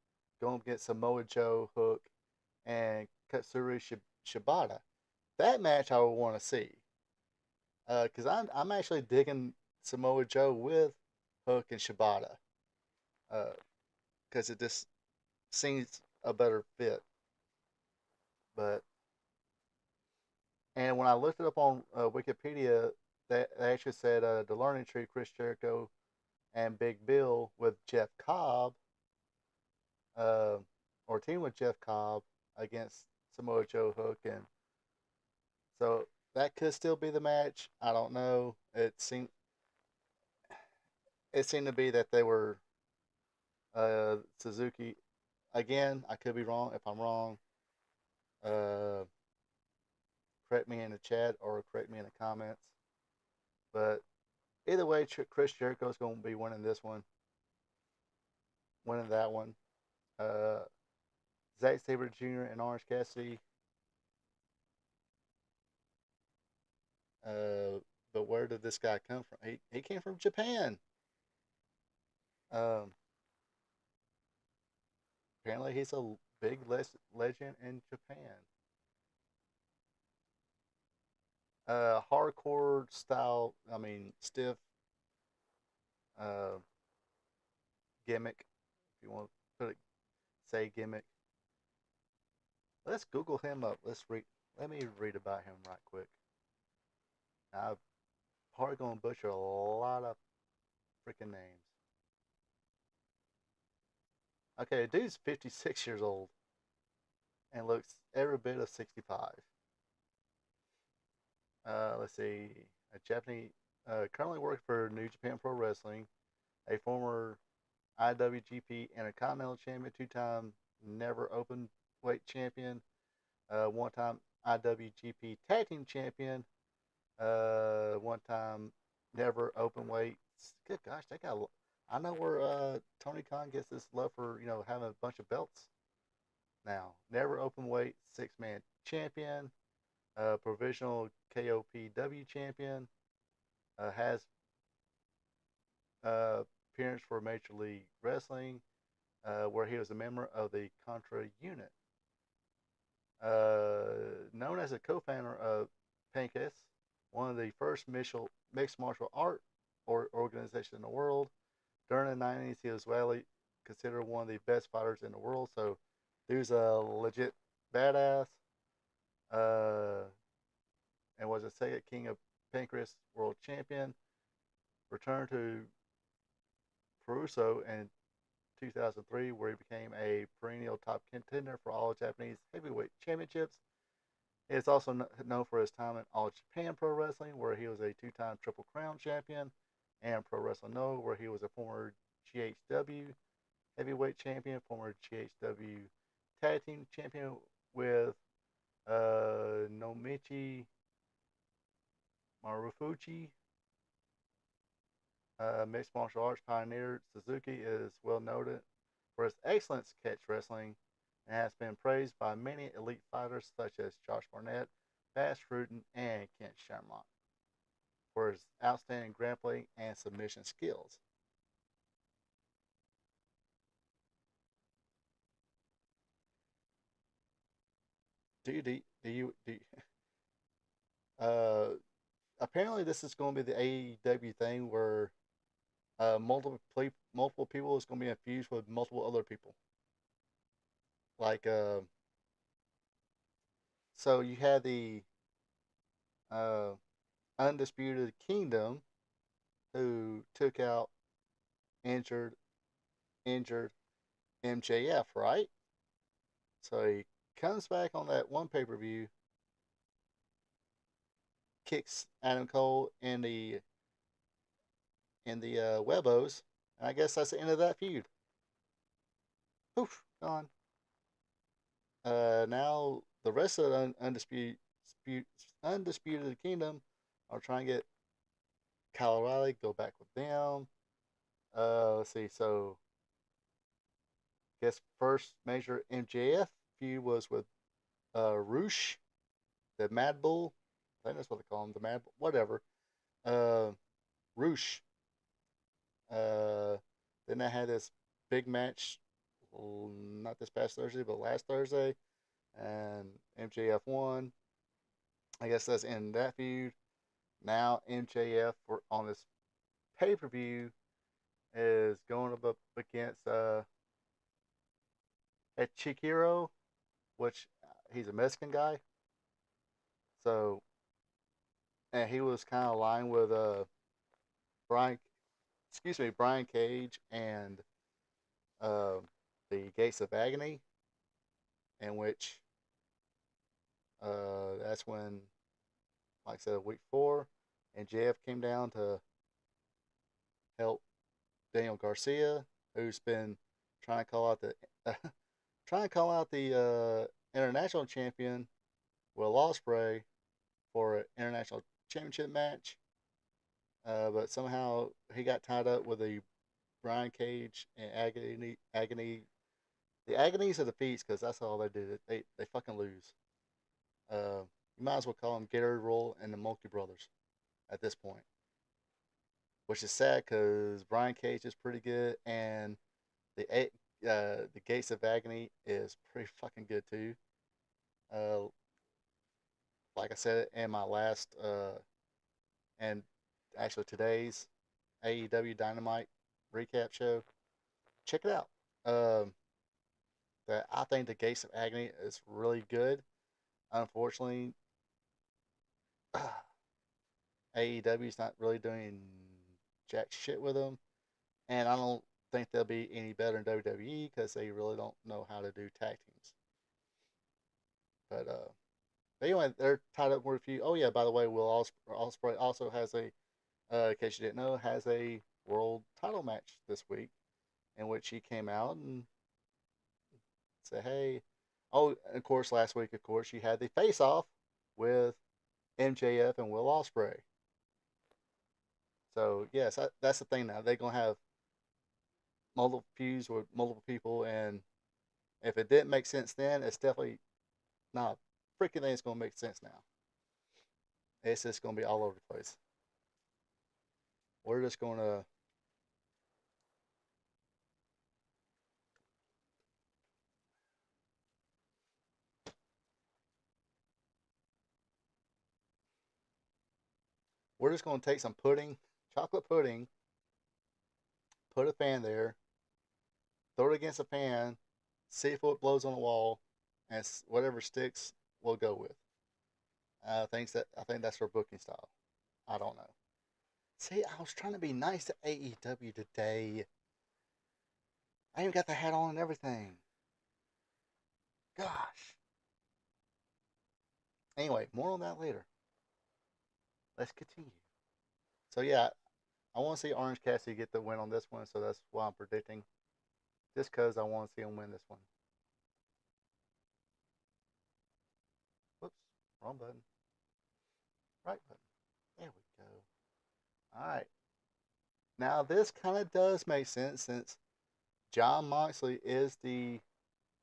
going against Samoa Joe, Hook, and Katsuri Shibata. That match I would want to see. Because I'm actually digging Samoa Joe with Hook and Shibata. Because it just seems a better fit. But and when I looked it up on Wikipedia, they actually said the Learning Tree, Chris Jericho, and Big Bill with Jeff Cobb, uh, or team with Jeff Cobb against Samoa Joe, Hook, and so that could still be the match. I don't know. It seemed to be that they were Suzuki. Again, I could be wrong. If I'm wrong, uh, correct me in the chat or correct me in the comments. But either way, Chris Jericho is going to be winning this one, winning that one. Uh, Zack Sabre Jr. and Orange Cassidy. But where did this guy come from? He came from Japan. Um, apparently he's a big legend in Japan. Hardcore style, I mean, stiff uh, gimmick, if you want to put it, say gimmick. Let's Google him up. Let me read about him right quick. I'm probably gonna butcher a lot of freaking names. Okay, the dude's 56 years old and looks every bit of 65. Let's see, a Japanese, currently working for New Japan Pro Wrestling, a former IWGP Intercontinental Champion, two-time never open weight champion, one-time IWGP Tag Team Champion, one-time never open weight. Good gosh, they got. I know where Tony Khan gets this love for having a bunch of belts. Now, never open weight 6-man champion, provisional KOPW champion, has appearance for Major League Wrestling, where he was a member of the Contra unit. Known as a co-founder of Pancas, one of the first mixed martial art organizations in the world. During the 90s, he was widely considered one of the best fighters in the world. So, dude's a legit badass. And was a second King of Pancras world champion. Returned to Peruso in 2003, where he became a perennial top contender for all Japanese heavyweight championships. He is also known for his time in All Japan Pro Wrestling, where he was a two-time Triple Crown champion, and Pro Wrestling Noah, where he was a former GHW heavyweight champion, former GHW tag team champion with Nomichi Marufuji. Mixed martial arts pioneer Suzuki is well noted for his excellent catch wrestling and has been praised by many elite fighters such as Josh Barnett, Bass Rutten, and Kent Shamrock for his outstanding grappling and submission skills. Do you uh, apparently this is going to be the AEW thing where multiple people is going to be infused with multiple other people. Like so you had the uh, Undisputed Kingdom who took out injured injured MJF, right? So he comes back on that one pay-per-view, kicks Adam Cole in the Webos, and I guess that's the end of that feud. Poof, gone. Now the rest of the Undisputed Kingdom are trying to get Kyle O'Reilly, go back with them. Let's see. So, I guess first major MJF feud was with Roosh, the Mad Bull. I think that's what they call him, the Mad Bull, whatever. Uh, Roosh. Uh, then I had this big match, not this past Thursday, but last Thursday, and MJF won. I guess that's in that feud. Now MJF on this pay per view is going up against Chikiro, which he's a Mexican guy. So, and he was kind of aligned with Brian, Brian Cage and uh, the Gates of Agony, in which that's when, like I said, week 4, and JF came down to help Daniel Garcia, who's been trying to call out the international champion Will Ospreay for an international championship match, but somehow he got tied up with the Brian Cage and Agony. The Agonies are the feats because that's all they do. They fucking lose. You might as well call them Gatorade Roll and the Mulkey Brothers at this point, which is sad because Brian Cage is pretty good and the the Gates of Agony is pretty fucking good too. Uh, like I said in my last and actually today's AEW Dynamite recap show, check it out. That I think the Gates of Agony is really good. Unfortunately, AEW is not really doing jack shit with them, and I don't think they'll be any better in WWE because they really don't know how to do tag teams. But anyway, they're tied up with a few. Oh yeah, by the way, Will Ospreay also has a, in case you didn't know, has a world title match this week, in which he came out and said, "Hey." Oh, of course, last week, of course, you had the face off with MJF and Will Ospreay. So yes, that's the thing now. They're gonna have multiple feuds with multiple people, and if it didn't make sense then, it's definitely not freaking thing. It's gonna make sense now. It's just gonna be all over the place. We're just gonna take some pudding, chocolate pudding, put a fan there, throw it against a fan, see if it blows on the wall, and whatever sticks, we'll go with. I think that's her booking style. I don't know. See, I was trying to be nice to AEW today. I even got the hat on and everything. Gosh. Anyway, more on that later. Let's continue. So yeah, I want to see Orange Cassidy get the win on this one, so that's why I'm predicting. Just because I want to see him win this one. Whoops, wrong button. Right button. There we go. Alright. Now this kind of does make sense since Jon Moxley is the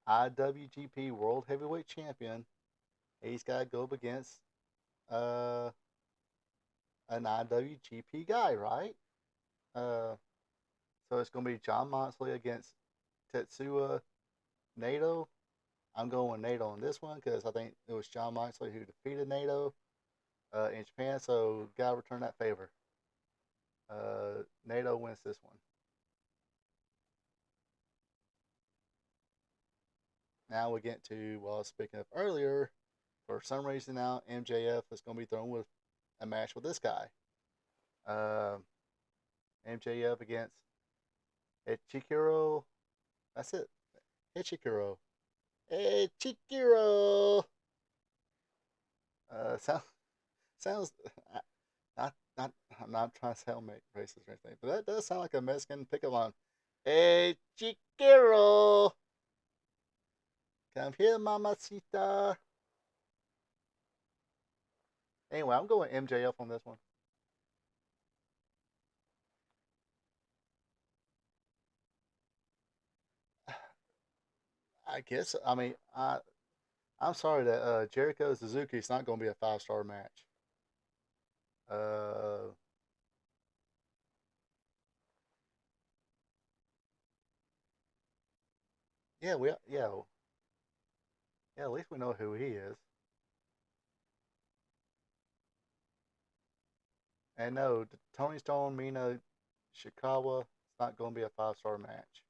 IWGP World Heavyweight Champion. He's got to go up against uh, an IWGP guy, right? Uh, so it's going to be Jon Moxley against Tetsuya Naito. I'm going with Naito on this one because I think it was Jon Moxley who defeated Naito in Japan, so gotta return that favor. Naito wins this one. Now we get to what I was speaking of earlier. For some reason now, MJF is going to be thrown with a match with this guy. Uh, MJF against Ichikuro. That's it. Ichikuro. Ichikuro. Sounds. Not. I'm not trying to sound racist or anything, but that does sound like a Mexican pickup line. Ichikuro. Come here, mamacita. Anyway, I'm going MJF on this one. I guess. I mean, I'm sorry that Jericho Suzuki is not going to be a 5-star match. Uh, yeah. At least we know who he is. And no, Tony Storm, Mina Shikawa, it's not going to be a 5-star match.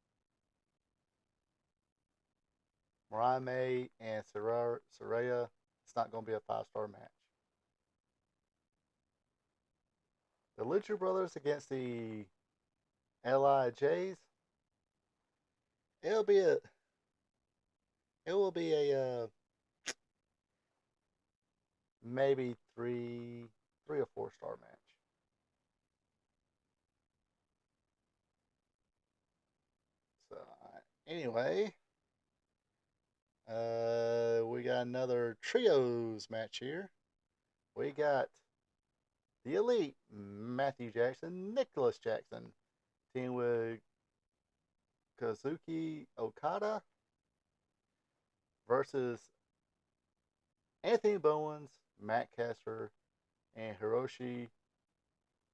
Mariah May and Saraya, it's not going to be a 5-star match. The Lucha Brothers against the LIJs, it'll be a, it will be a maybe 3 or 4-star match. So anyway, we got another trios match here. We got the Elite, Matthew Jackson, Nicholas Jackson, team with Kazuki Okada versus Anthony Bowens, Matt Casper, and Hiroshi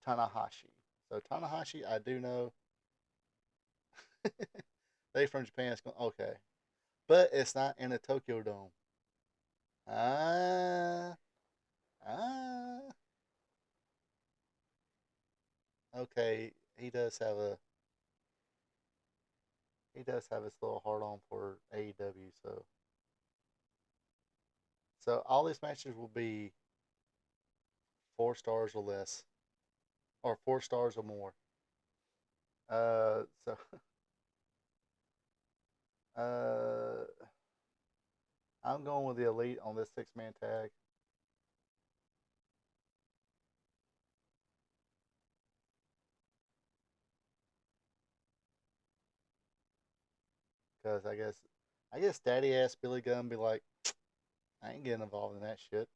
Tanahashi. So Tanahashi, I do know. They from Japan. It's going okay, but it's not in the Tokyo Dome. Ah, ah. Okay, he does have his little heart on for AEW. So all these matches will be 4 stars or less, or 4 stars or more. So uh, I'm going with the Elite on this 6-man tag. Because I guess daddy ass Billy Gunn be like, I ain't getting involved in that shit.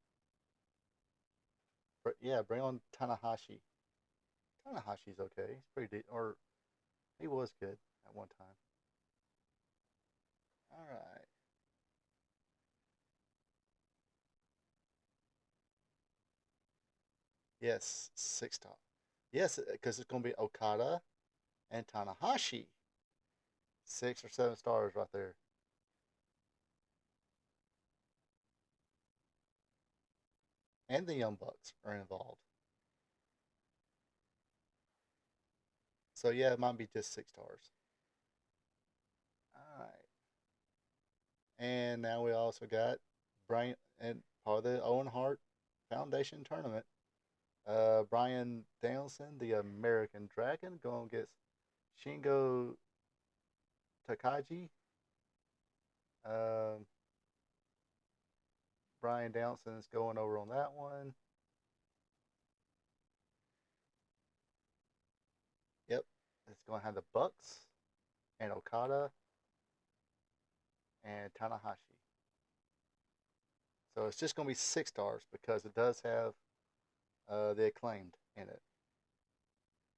But yeah, bring on Tanahashi. Tanahashi's okay. He's or he was good at one time. All right. Yes, 6 star. Yes, because it's gonna be Okada and Tanahashi. 6 or 7 stars right there. And the Young Bucks are involved. So yeah, it might be just 6 stars. All right. And now we also got Brian and part of the Owen Hart Foundation tournament. Brian Danielson, the American Dragon, going against Shingo Takagi. Um, Brian Danielson's going over on that one. Yep, it's going to have the Bucks and Okada and Tanahashi. So it's just going to be 6 stars because it does have the acclaimed in it.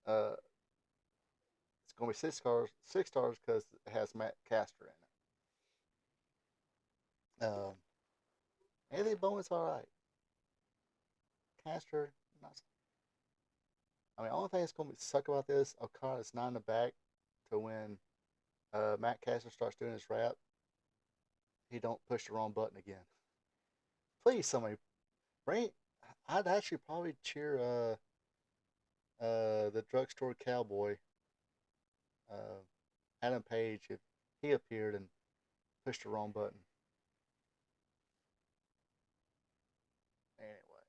Uh, it's going to be 6 stars, 6 stars because it has Matt Caster in it. Anthony Bowman's all right. Caster, not. I mean, the only thing that's going to suck about this, Okada's not in the back to when Matt Caster starts doing his rap. He don't push the wrong button again. Please, somebody bring. I'd actually probably cheer the drugstore cowboy, uh, Adam Page, if he appeared and pushed the wrong button. Anyway,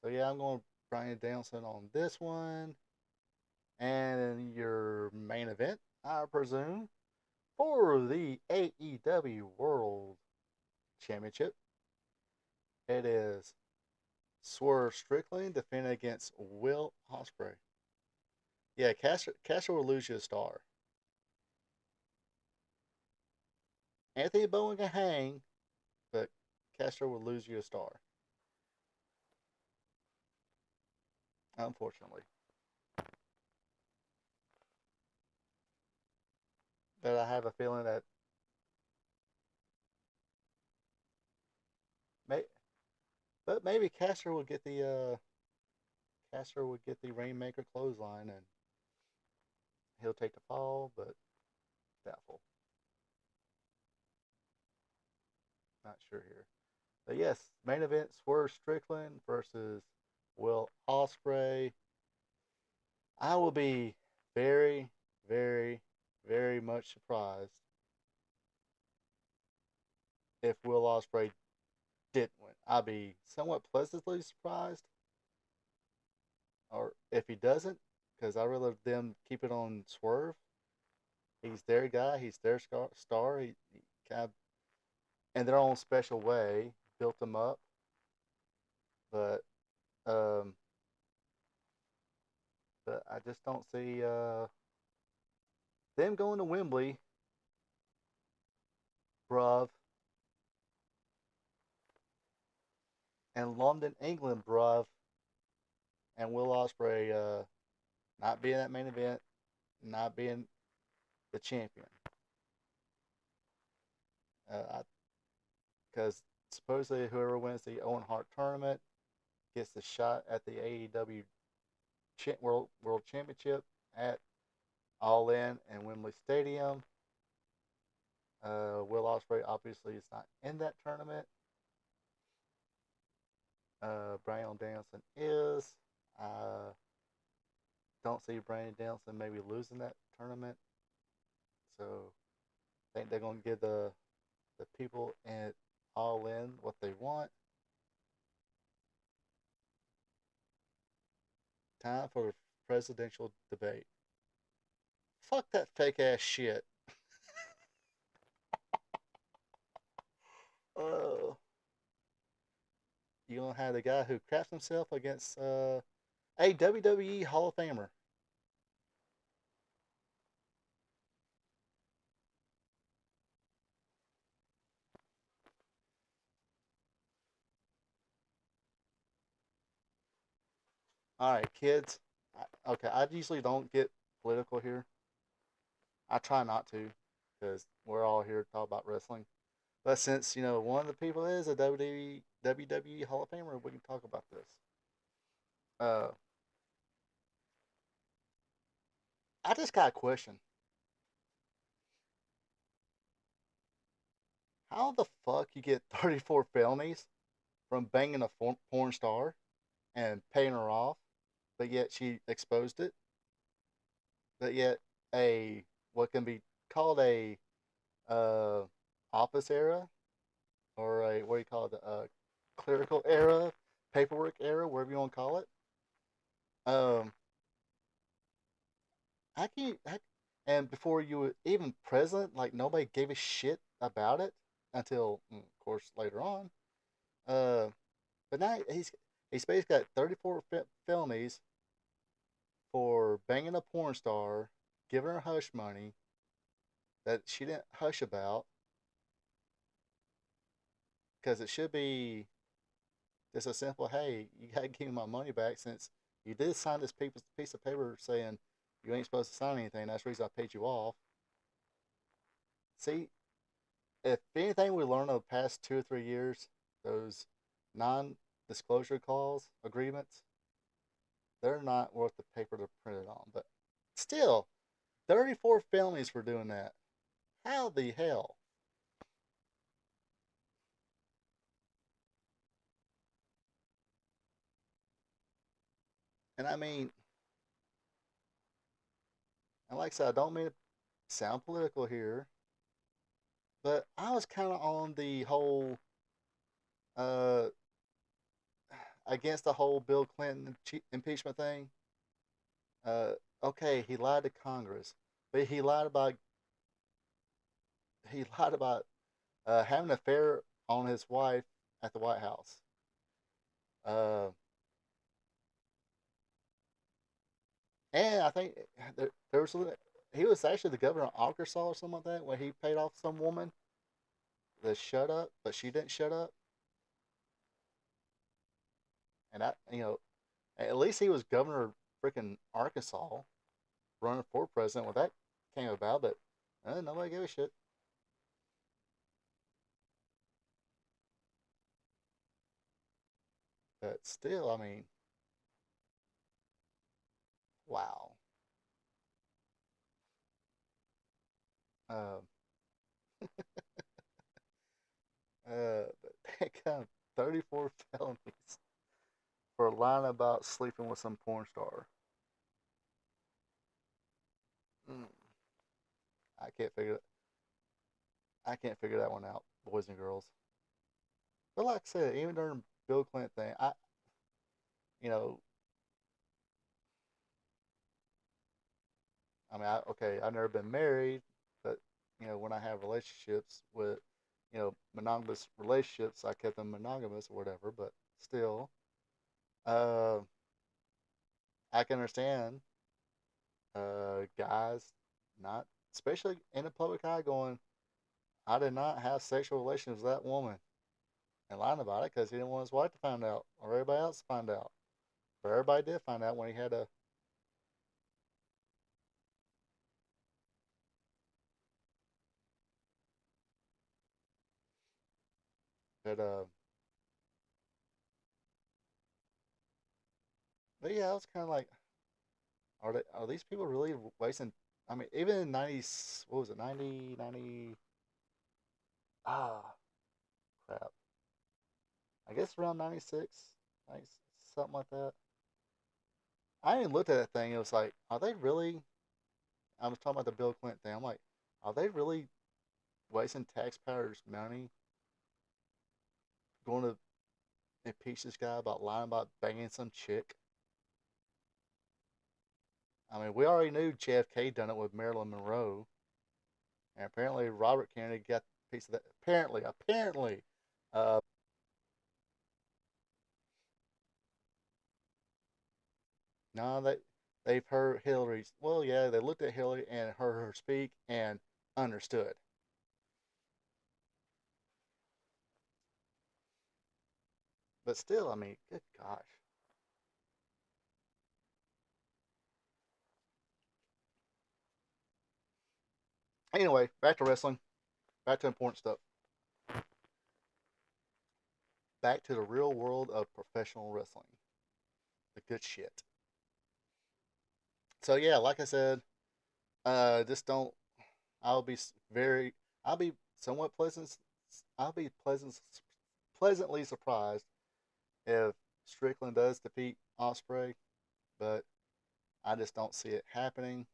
so yeah, I'm going Brian Danielson on this one, and your main event, I presume, for the AEW World Championship. It is Swerve Strickland defending against Will Ospreay. Yeah, Caster will lose you a star. Anthony Bowen can hang, but Caster will lose you a star. Unfortunately. But I have a feeling that may, but maybe Caster would get the Rainmaker clothesline and he'll take the fall, but doubtful. Not sure here. But yes, main event Swerve Strickland versus Will Ospreay. I will be very, very, very much surprised if Will Ospreay didn't win. I'll be somewhat pleasantly surprised, or if he doesn't, because I rather them keep it on Swerve. He's their guy. He's their star. He kind of, in their own special way, built him up. But um, but I just don't see them going to Wembley, bruv, and London, England, bruv, and Will Ospreay not being that main event, not being the champion. Because supposedly whoever wins the Owen Hart tournament gets the shot at the AEW World Championship at All In and Wembley Stadium. Will Ospreay obviously is not in that tournament. Brandon Danielson is. I don't see Brandon Danielson maybe losing that tournament. So I think they're going to give the people at All In what they want. Time for presidential debate. Fuck that fake ass shit. Oh, you gonna have the guy who craps himself against a WWE Hall of Famer. All right, kids. Okay, I usually don't get political here. I try not to, because we're all here to talk about wrestling. But since one of the people is a WWE Hall of Famer, we can talk about this. Uh, I just got a question. How the fuck you get 34 felonies from banging a porn star and paying her off, but yet she exposed it? But yet a what can be called a uh, office era, or a what do you call it, clerical era, paperwork era, whatever you want to call it. Um, how can you? And before you were even president, like nobody gave a shit about it until, of course, later on. Uh, but now he's basically got 34 felonies for banging a porn star, giving her hush money that she didn't hush about, because it should be just a simple, hey, you got to give me my money back since you did sign this piece of paper saying you ain't supposed to sign anything. That's the reason I paid you off. See, if anything we learned over the past 2 or 3 years, those non-disclosure clause agreements, they're not worth the paper they're printed on. But still, 34 felonies for doing that. How the hell? And I mean, and like I said, I don't mean to sound political here, but I was kind of on the whole uh, against the whole Bill Clinton impeachment thing. Uh, okay, he lied to Congress, but he lied about having an affair on his wife at the White House. Uh, and I think there was he was actually the governor of Arkansas or something like that when he paid off some woman to shut up, but she didn't shut up. And at least he was governor of freaking Arkansas, running for president when that came about. But nobody gave a shit. But still, I mean, wow. Um, but they got 34 felonies for lying about sleeping with some porn star. Mm, I can't figure I can't figure that one out, boys and girls. But like I said, even during Bill Clinton thing, you know, okay, I've never been married, but when I have relationships with, monogamous relationships, I kept them monogamous or whatever. But still, uh, I can understand guys not, especially in the public eye, going, I did not have sexual relations with that woman, and lying about it because he didn't want his wife to find out or everybody else to find out. But everybody did find out when he had a. But but yeah, I was kind of like, are these people really wasting? I mean, even in 90s, what was it, 90, 90? Ah, crap. I guess around 96, 90, something like that. I didn't look at that thing. It was like, are they really? I was talking about the Bill Clinton thing. I'm like, are they really wasting taxpayers' money going to impeach this guy about lying about banging some chick? I mean, we already knew JFK done it with Marilyn Monroe, and apparently Robert Kennedy got a piece of that. Apparently, uh, no, they've heard Hillary's. Well, yeah, they looked at Hillary and heard her speak and understood. But still, I mean, good gosh. Anyway, back to wrestling. Back to important stuff. Back to the real world of professional wrestling. The good shit. So yeah, like I said, just don't. I'll be very. I'll be somewhat pleasant. I'll be pleasantly surprised if Strickland does defeat Osprey, but I just don't see it happening.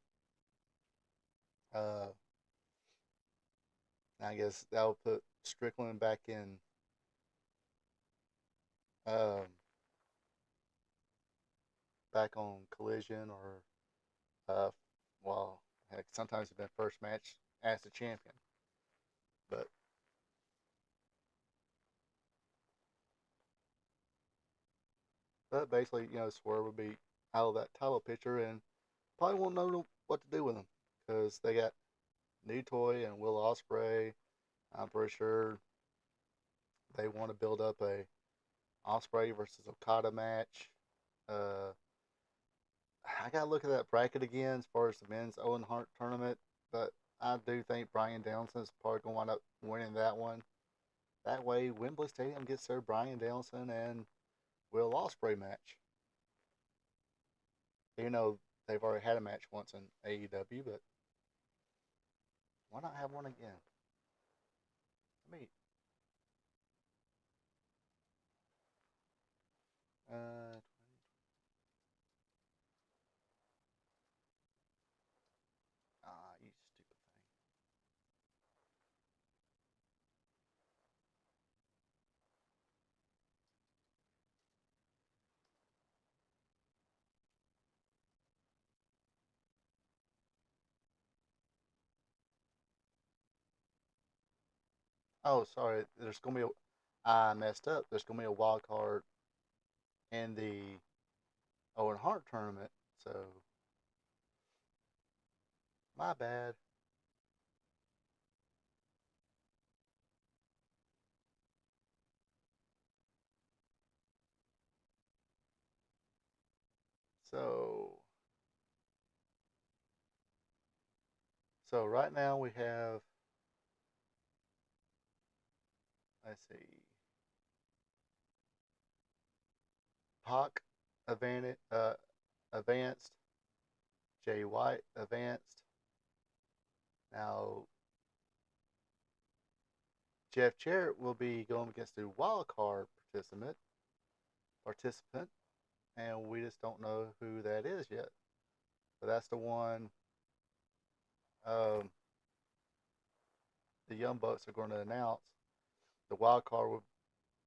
Uh, I guess that will put Strickland back in. Um, back on Collision or uh, well, heck, sometimes it's been first match as the champion, but basically, Swerve would be out of that title picture and probably won't know what to do with him because they got New Toy and Will Ospreay. I'm pretty sure they want to build up a Ospreay versus Okada match. Uh, I gotta look at that bracket again as far as the men's Owen Hart tournament, but I do think Brian Danielson is probably going to wind up winning that one. That way, Wembley Stadium gets their Brian Danielson and Will Ospreay match. You know, they've already had a match once in AEW, but why not have one again? I mean, uh, you stupid thing. Oh, sorry. There's gonna be a. I messed up. There's gonna be a wild card in the Owen Hart tournament. So my bad. So right now we have. Let's see. Pac advanced. Jay White advanced. Now Jeff Jarrett will be going against the wild card participant, and we just don't know who that is yet. But that's the one um, the Young Bucks are going to announce. The wild card will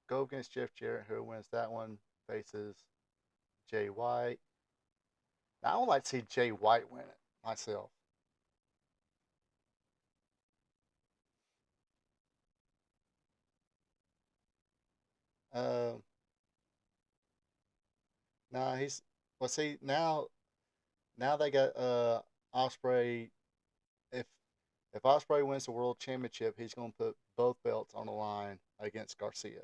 go against Jeff Jarrett. Who wins that one faces Jay White. Now, I would like to see Jay White win it myself. Um, nah, he's well. See now they got Osprey. If Osprey wins the world championship, he's going to put both belts on the line against Garcia.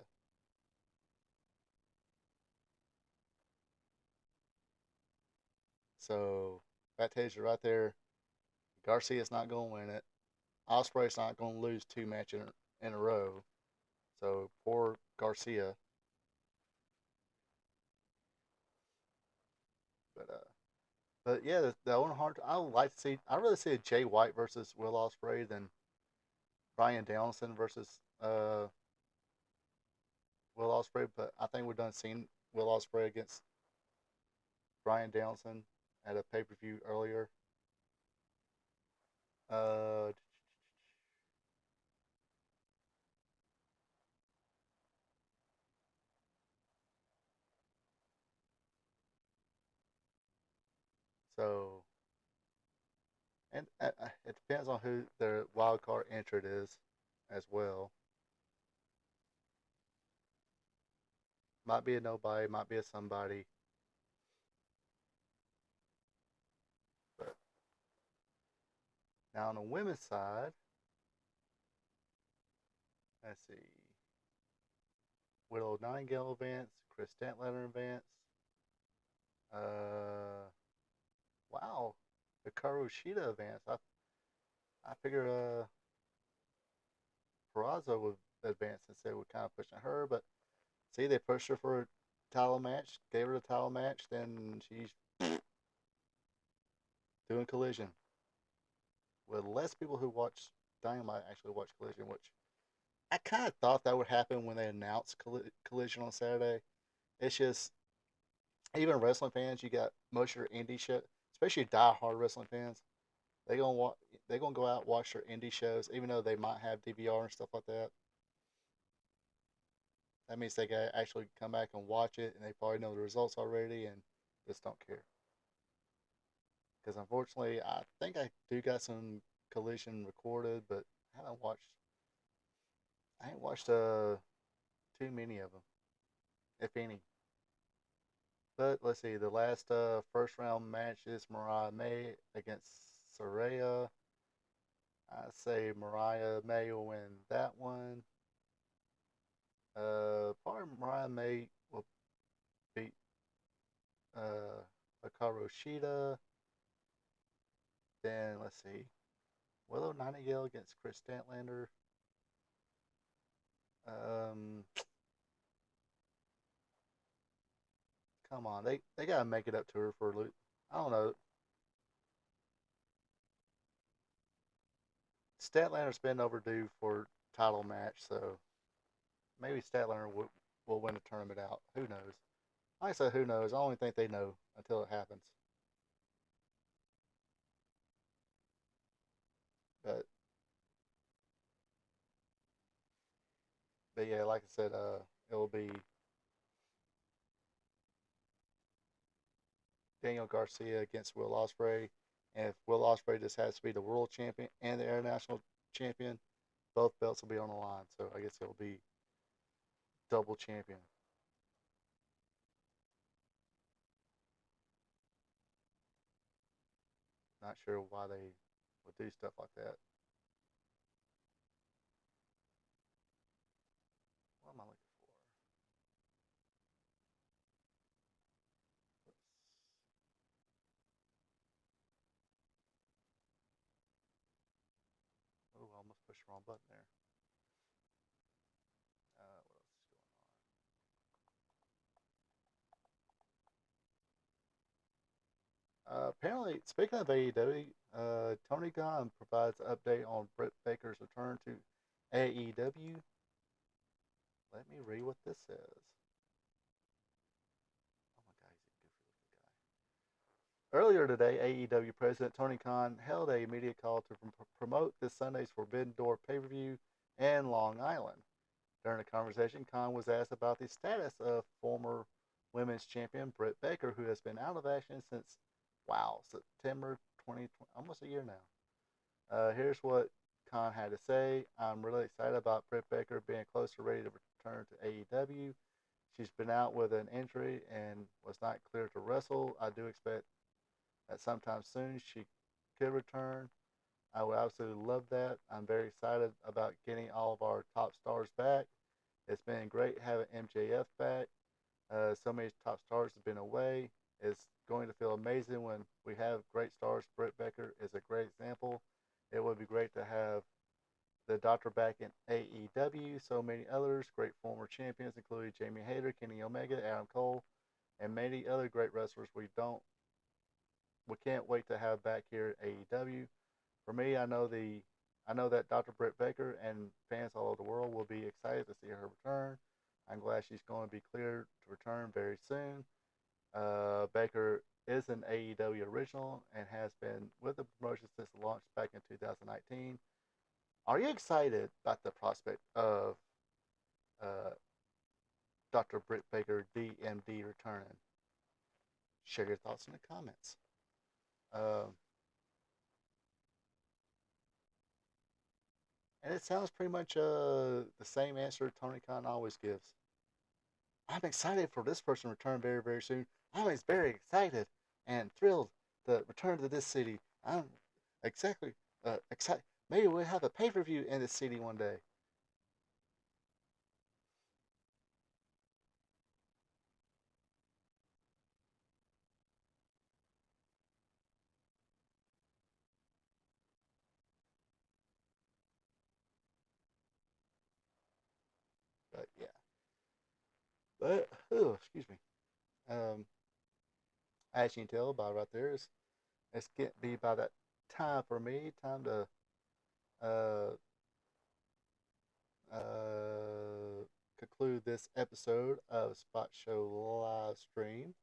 So that tells you right there, Garcia's not going to win it. Osprey's not going to lose two matches in a row. So poor Garcia. But yeah, the Owen Hart. I would like to see. I would rather see a Jay White versus Will Ospreay than Brian Danielson versus uh, Will Ospreay, but I think we've done seen Will Ospreay against Brian Danielson at a pay per view earlier. Uh, so, and it depends on who their wild card entrant is as well. Might be a nobody, might be a somebody. But now on the women's side, let's see. Willow Nightingale advance, Chris Statlander advance. Uh, wow, the Karushita advance. I figure Peraza would advance since they were kind of pushing her, but see, they pushed her for a title match, gave her the title match, then she's doing Collision. With less people who watch Dynamite actually watch Collision, which I kind of thought that would happen when they announced Collision on Saturday. It's just even wrestling fans, you got most of your indie show, especially die-hard wrestling fans. They gonna go out and watch their indie shows, even though they might have DVR and stuff like that. That means they gotta actually come back and watch it, and they probably know the results already, and just don't care. Because unfortunately, I think I do got some Collision recorded, but I haven't watched. I ain't watched too many of them, if any. But let's see, the last first round match is Mariah May against Saraya. I say Mariah May will win that one. Probably Mariah May will beat Hikaru Shida. Then let's see, Willow Nightingale against Chris Statlander. Um, Come on, they gotta make it up to her for a loop. I don't know. Statlander's been overdue for title match, so maybe Statlander will win the tournament out. Who knows? Like I said, who knows? I only think they know until it happens. But yeah, like I said, it will be Daniel Garcia against Will Ospreay, and if Will Ospreay just has to be the world champion and the international champion, both belts will be on the line. So I guess it'll be double champion. Not sure why they would do stuff like that. What am I looking for? Oh, I almost pushed the wrong button there. What else is going on? Apparently, speaking of AEW, Tony Khan provides an update on Britt Baker's return to AEW. Let me read what this says. Oh my god, he's a goofy looking guy. Earlier today, AEW President Tony Khan held a media call to promote this Sunday's Forbidden Door pay-per-view in Long Island. During the conversation, Khan was asked about the status of former women's champion Britt Baker, who has been out of action since, wow, September 2020, almost a year now. Here's what Khan had to say. I'm really excited about Britt Baker being close to ready to return to AEW. She's been out with an injury and was not cleared to wrestle. I do expect that sometime soon she could return. I would absolutely love that. I'm very excited about getting all of our top stars back. It's been great having MJF back. So many top stars have been away. It's going to feel amazing when we have great stars. Britt Baker is a great example. It would be great to have the Doctor back in AEW. So many others, great former champions, including Jamie Hayter, Kenny Omega, Adam Cole, and many other great wrestlers we can't wait to have back here at AEW. For me, I know the I know that Dr. Britt Baker and fans all over the world will be excited to see her return. I'm glad she's going to be cleared to return very soon. Baker is an AEW original and has been with the promotion since the launch back in 2019. Are you excited about the prospect of uh, Dr. Britt Baker, DMD, returning? Share your thoughts in the comments. Um, and it sounds pretty much the same answer Tony Khan always gives. I'm excited for this person to return very, very soon. I'm very excited and thrilled to return to this city. I'm exactly excited. Maybe we'll have a pay-per-view in this city one day. But yeah. But oh, excuse me. Um, as you can tell by right there, it's getting to be by that time for me. Time to uh, conclude this episode of Spot Show live stream.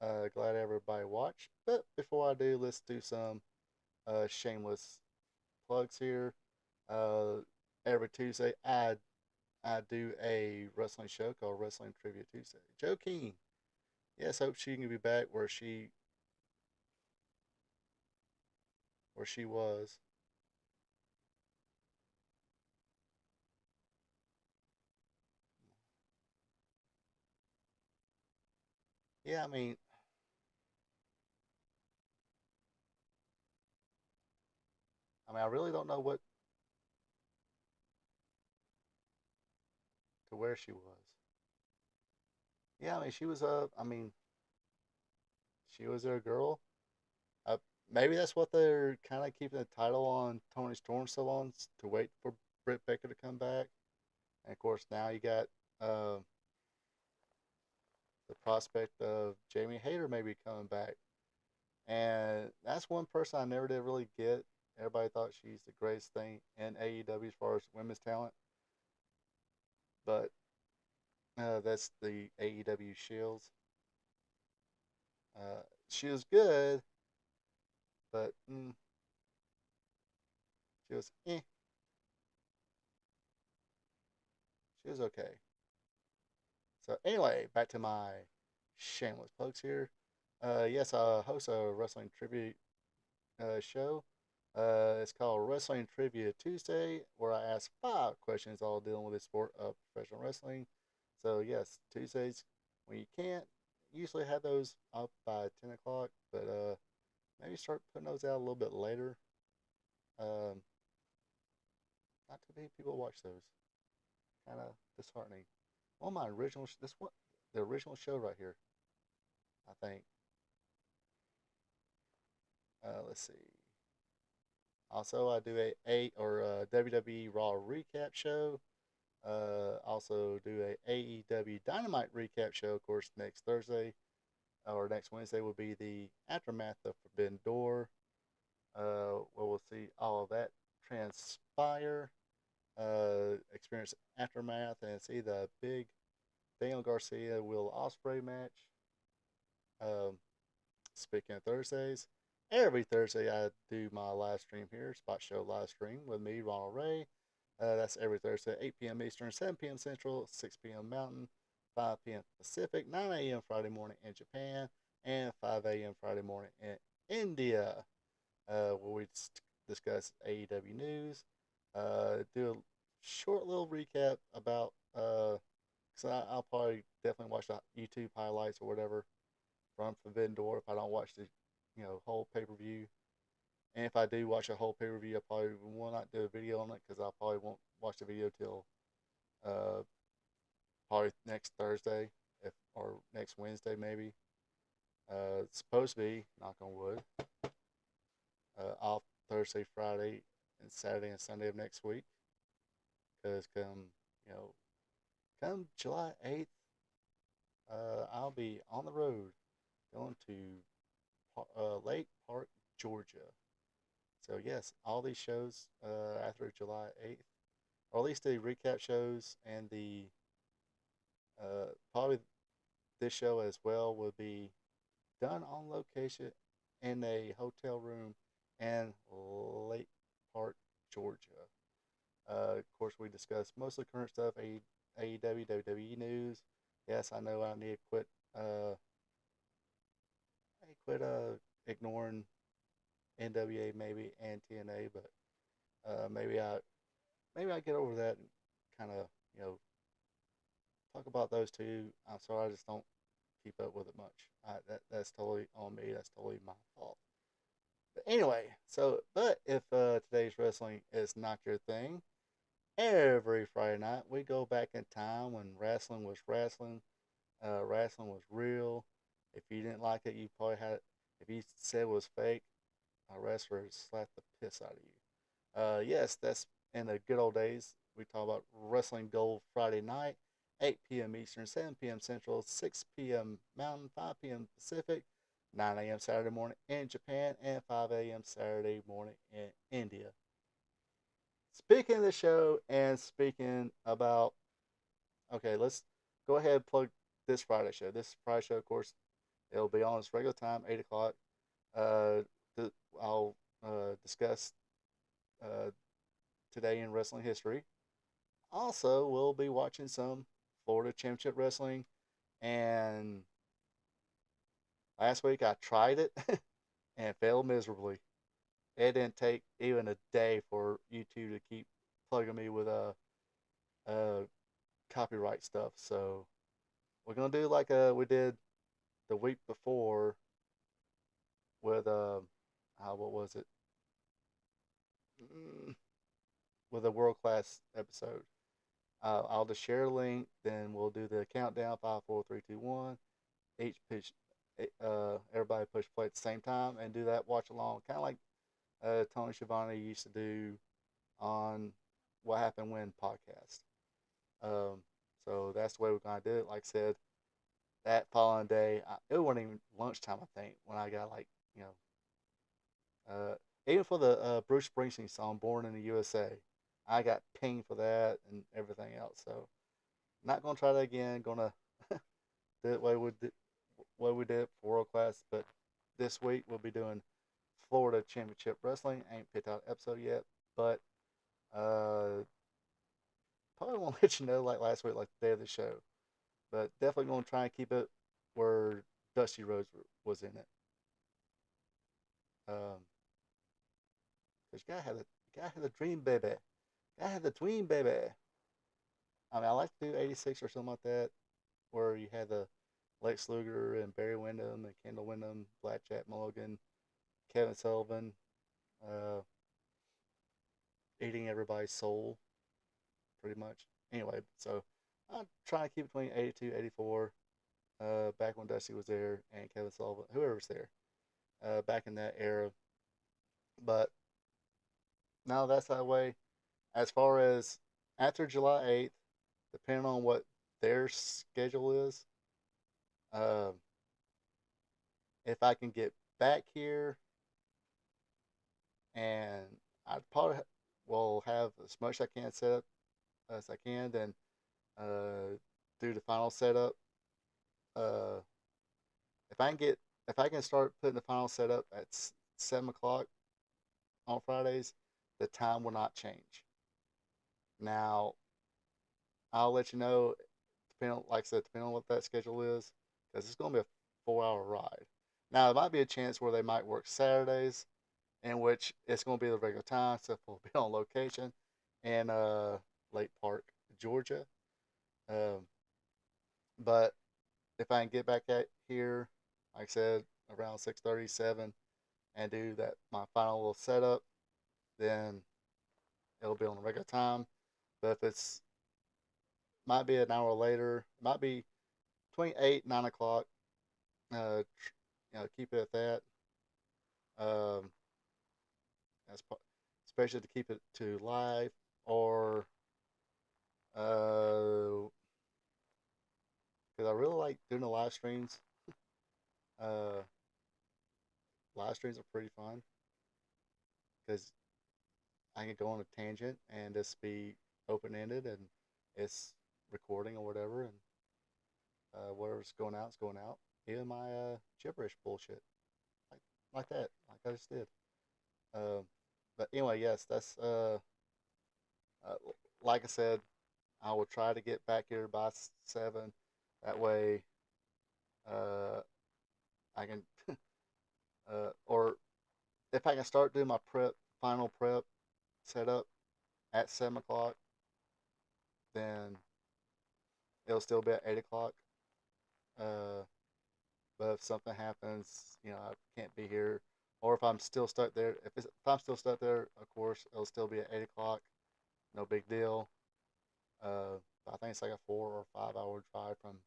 Glad everybody watched. But before I do, let's do some shameless plugs here. Uh, every Tuesday, I do a wrestling show called Wrestling Trivia Tuesday. Joe King, yes, hope she can be back where she was. Yeah, I really don't know what to where she was. Yeah, she was she was a girl. Uh, Maybe that's what they're kind of keeping the title on Tony Storm so on to wait for Britt Baker to come back. And of course, now you got uh, the prospect of Jamie Hayter maybe coming back. And that's one person I never did really get. Everybody thought she's the greatest thing in AEW as far as women's talent. But that's the AEW Shields. She was good, but she was she was okay. So anyway, back to my shameless plugs here. Yes, I host a wrestling tribute show. It's called Wrestling Trivia Tuesday, where I ask 5 questions all dealing with the sport of professional wrestling. So yes, Tuesdays when you can't, usually have those up by 10 o'clock, but maybe start putting those out a little bit later. Um, Not too many people watch those. Kind of disheartening. Well, my original this one the original show right here. I think. Let's see. Also, I do a WWE Raw recap show. Also do a AEW Dynamite recap show. Of course, next Thursday or next Wednesday will be the aftermath of Forbidden Door. Where we'll see all of that transpire. Experience aftermath and see the big Daniel Garcia Will Ospreay match. Um, Speaking of Thursdays, every Thursday I do my live stream here, Spot Show live stream with me, Ronald Ray. That's every Thursday, 8 p.m. Eastern, 7 p.m. Central, 6 p.m. Mountain, 5 p.m. Pacific, 9 a.m. Friday morning in Japan, and 5 a.m. Friday morning in India, where we discuss AEW news, do a short little recap about, because I'll probably definitely watch the YouTube highlights or whatever from Forbidden Door if I don't watch the whole pay per view. And if I do watch a whole pay per view, I probably will not do a video on it because I probably won't watch the video till uh, probably next Thursday or next Wednesday maybe. It's supposed to be, knock on wood, off Thursday, Friday, and Saturday and Sunday of next week. Because you know come July 8th, I'll be on the road going to Lake Park, Georgia. So yes, all these shows after July 8th, or at least the recap shows and the probably this show as well will be done on location in a hotel room in Lake Park, Georgia. Of course, we discussed most of the current stuff, AEW, WWE news. Yes, I know I need to quit. I quit ignoring NWA maybe and TNA, but maybe I get over that and kind of talk about those two. I'm sorry, I just don't keep up with it much. That's totally on me. That's totally my fault. But anyway, but if today's wrestling is not your thing, every Friday night we go back in time when wrestling was wrestling. Wrestling was real. If you didn't like it, you probably had. If you said it was fake, a wrestler would slap the piss out of you. Yes, that's in the good old days. We talk about Wrestling Gold Friday night, 8 p.m. Eastern, 7 p.m. Central, 6 p.m. Mountain, 5 p.m. Pacific, 9 a.m. Saturday morning in Japan, and 5 a.m. Saturday morning in India. Speaking of the show and speaking about, okay, let's go ahead and plug this Friday show. This Friday show, of course, it'll be on its regular time, 8 o'clock. Uh, I'll discuss uh, today in wrestling history. Also, we'll be watching some Florida Championship Wrestling. And last week I tried it and failed miserably. It didn't take even a day for YouTube to keep plugging me with uh, copyright stuff. So we're gonna do like we did the week before with what was it? With a world class episode. I'll just share a link. Then we'll do the countdown: 5, 4, 3, 2, 1. Each push, everybody push play at the same time, and do that watch along, kind of like Tony Schiavone used to do on What Happened When podcast. So that's the way we're gonna do it. Like I said, that following day, it wasn't even lunchtime. I think when I got even for the Bruce Springsteen song "Born in the USA," I got pinged for that and everything else. So not gonna try that again. Gonna do it way we did for world class. But this week we'll be doing Florida Championship Wrestling. Ain't picked out an episode yet, but probably won't let you know like last week, like the day of the show. But definitely gonna try and keep it where Dusty Rhodes was in it. Um, cause gotta have the dream, baby. Gotta have the dream, baby. I mean, I like to do 86 or something like that, where you had the Lex Luger and Barry Windham and Kendall Windham, Blackjack Mulligan, Kevin Sullivan, uh, eating everybody's soul, pretty much. Anyway, so I'm trying to keep it between 82, 84, back when Dusty was there, and Kevin Sullivan, whoever's there, back in that era. But now that's that way. As far as after July 8th, depending on what their schedule is, uh, if I can get back here, and I probably will have as much as I can set up as I can, then do the final setup. Uh, if I can start putting the final setup at 7 o'clock on Fridays, the time will not change. Now I'll let you know, like I said, depending on what that schedule is, because it's going to be a 4 hour ride. Now, there might be a chance where they might work Saturdays, in which it's going to be the regular time, so we'll be on location in Lake Park, Georgia. Um, but if I can get back at here, like I said, around 6:37, and do that my final little setup, then it'll be on the regular time. But if it's might be an hour later, might be between 8 9 o'clock. Uh, keep it at that. Um, as especially to keep it to live or because I really like doing the live streams. Uh, Live streams are pretty fun because I can go on a tangent and just be open-ended, and it's recording or whatever, and whatever's going out is going out. Even my gibberish bullshit, like that, like I just did. Um, but anyway, yes, that's uh, like I said, I will try to get back here by 7. That way, uh, I can, or if I can start doing my final prep setup at 7 o'clock, then it'll still be at 8 o'clock. Uh, but if something happens, I can't be here, or if I'm still stuck there, if I'm still stuck there, of course, it'll still be at 8 o'clock. No big deal. I think it's like a 4 or 5 hour drive from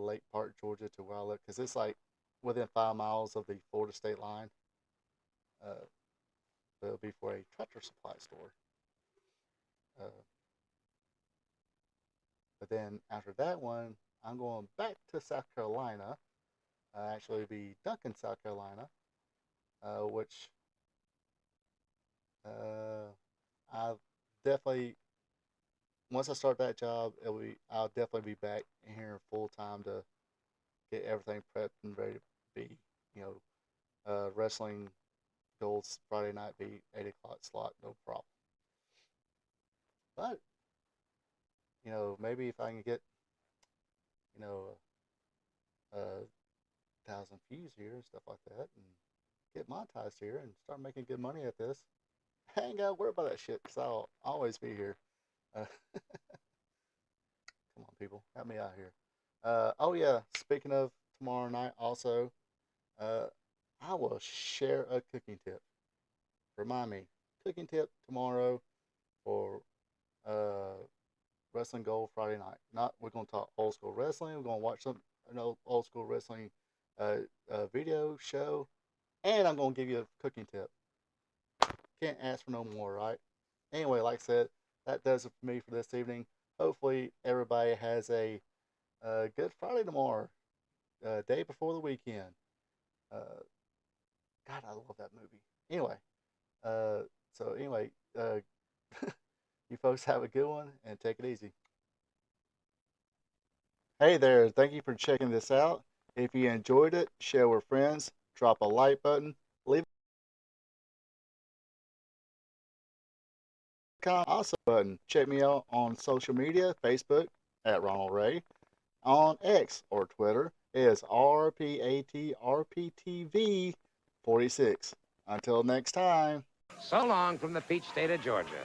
Lake Park, Georgia, to where I live, because it's like within 5 miles of the Florida state line. Uh, but it'll be for a tractor supply store. Uh, but then after that one, I'm going back to South Carolina. Actually, be Duncan, South Carolina, which I definitely, once I start that job, I'll definitely be back here full time to get everything prepped and ready to be, wrestling goals Friday night be 8 o'clock slot, no problem. But maybe if I can get you know a 1,000 views here and stuff like that, and get monetized here and start making good money at this, I ain't gotta worry about that shit because I'll always be here. Come on, people, help me out here. Oh yeah, speaking of tomorrow night, also, uh, I will share a cooking tip. Remind me, cooking tip tomorrow for uh, Wrestling Gold Friday night. Not we're gonna talk old school wrestling. We're gonna watch some old school wrestling video show, and I'm gonna give you a cooking tip. Can't ask for no more, right? Anyway, like I said, that does it for me for this evening. Hopefully, everybody has a good Friday tomorrow, day before the weekend. Uh, God, I love that movie. Anyway, uh, anyway, you folks have a good one and take it easy. Hey there, thank you for checking this out. If you enjoyed it, share with friends, drop a like button, leave a comment also button. Check me out on social media, Facebook at Ronald Ray, on X or Twitter is RPATRPTV46. Until next time. So long from the peach state of Georgia.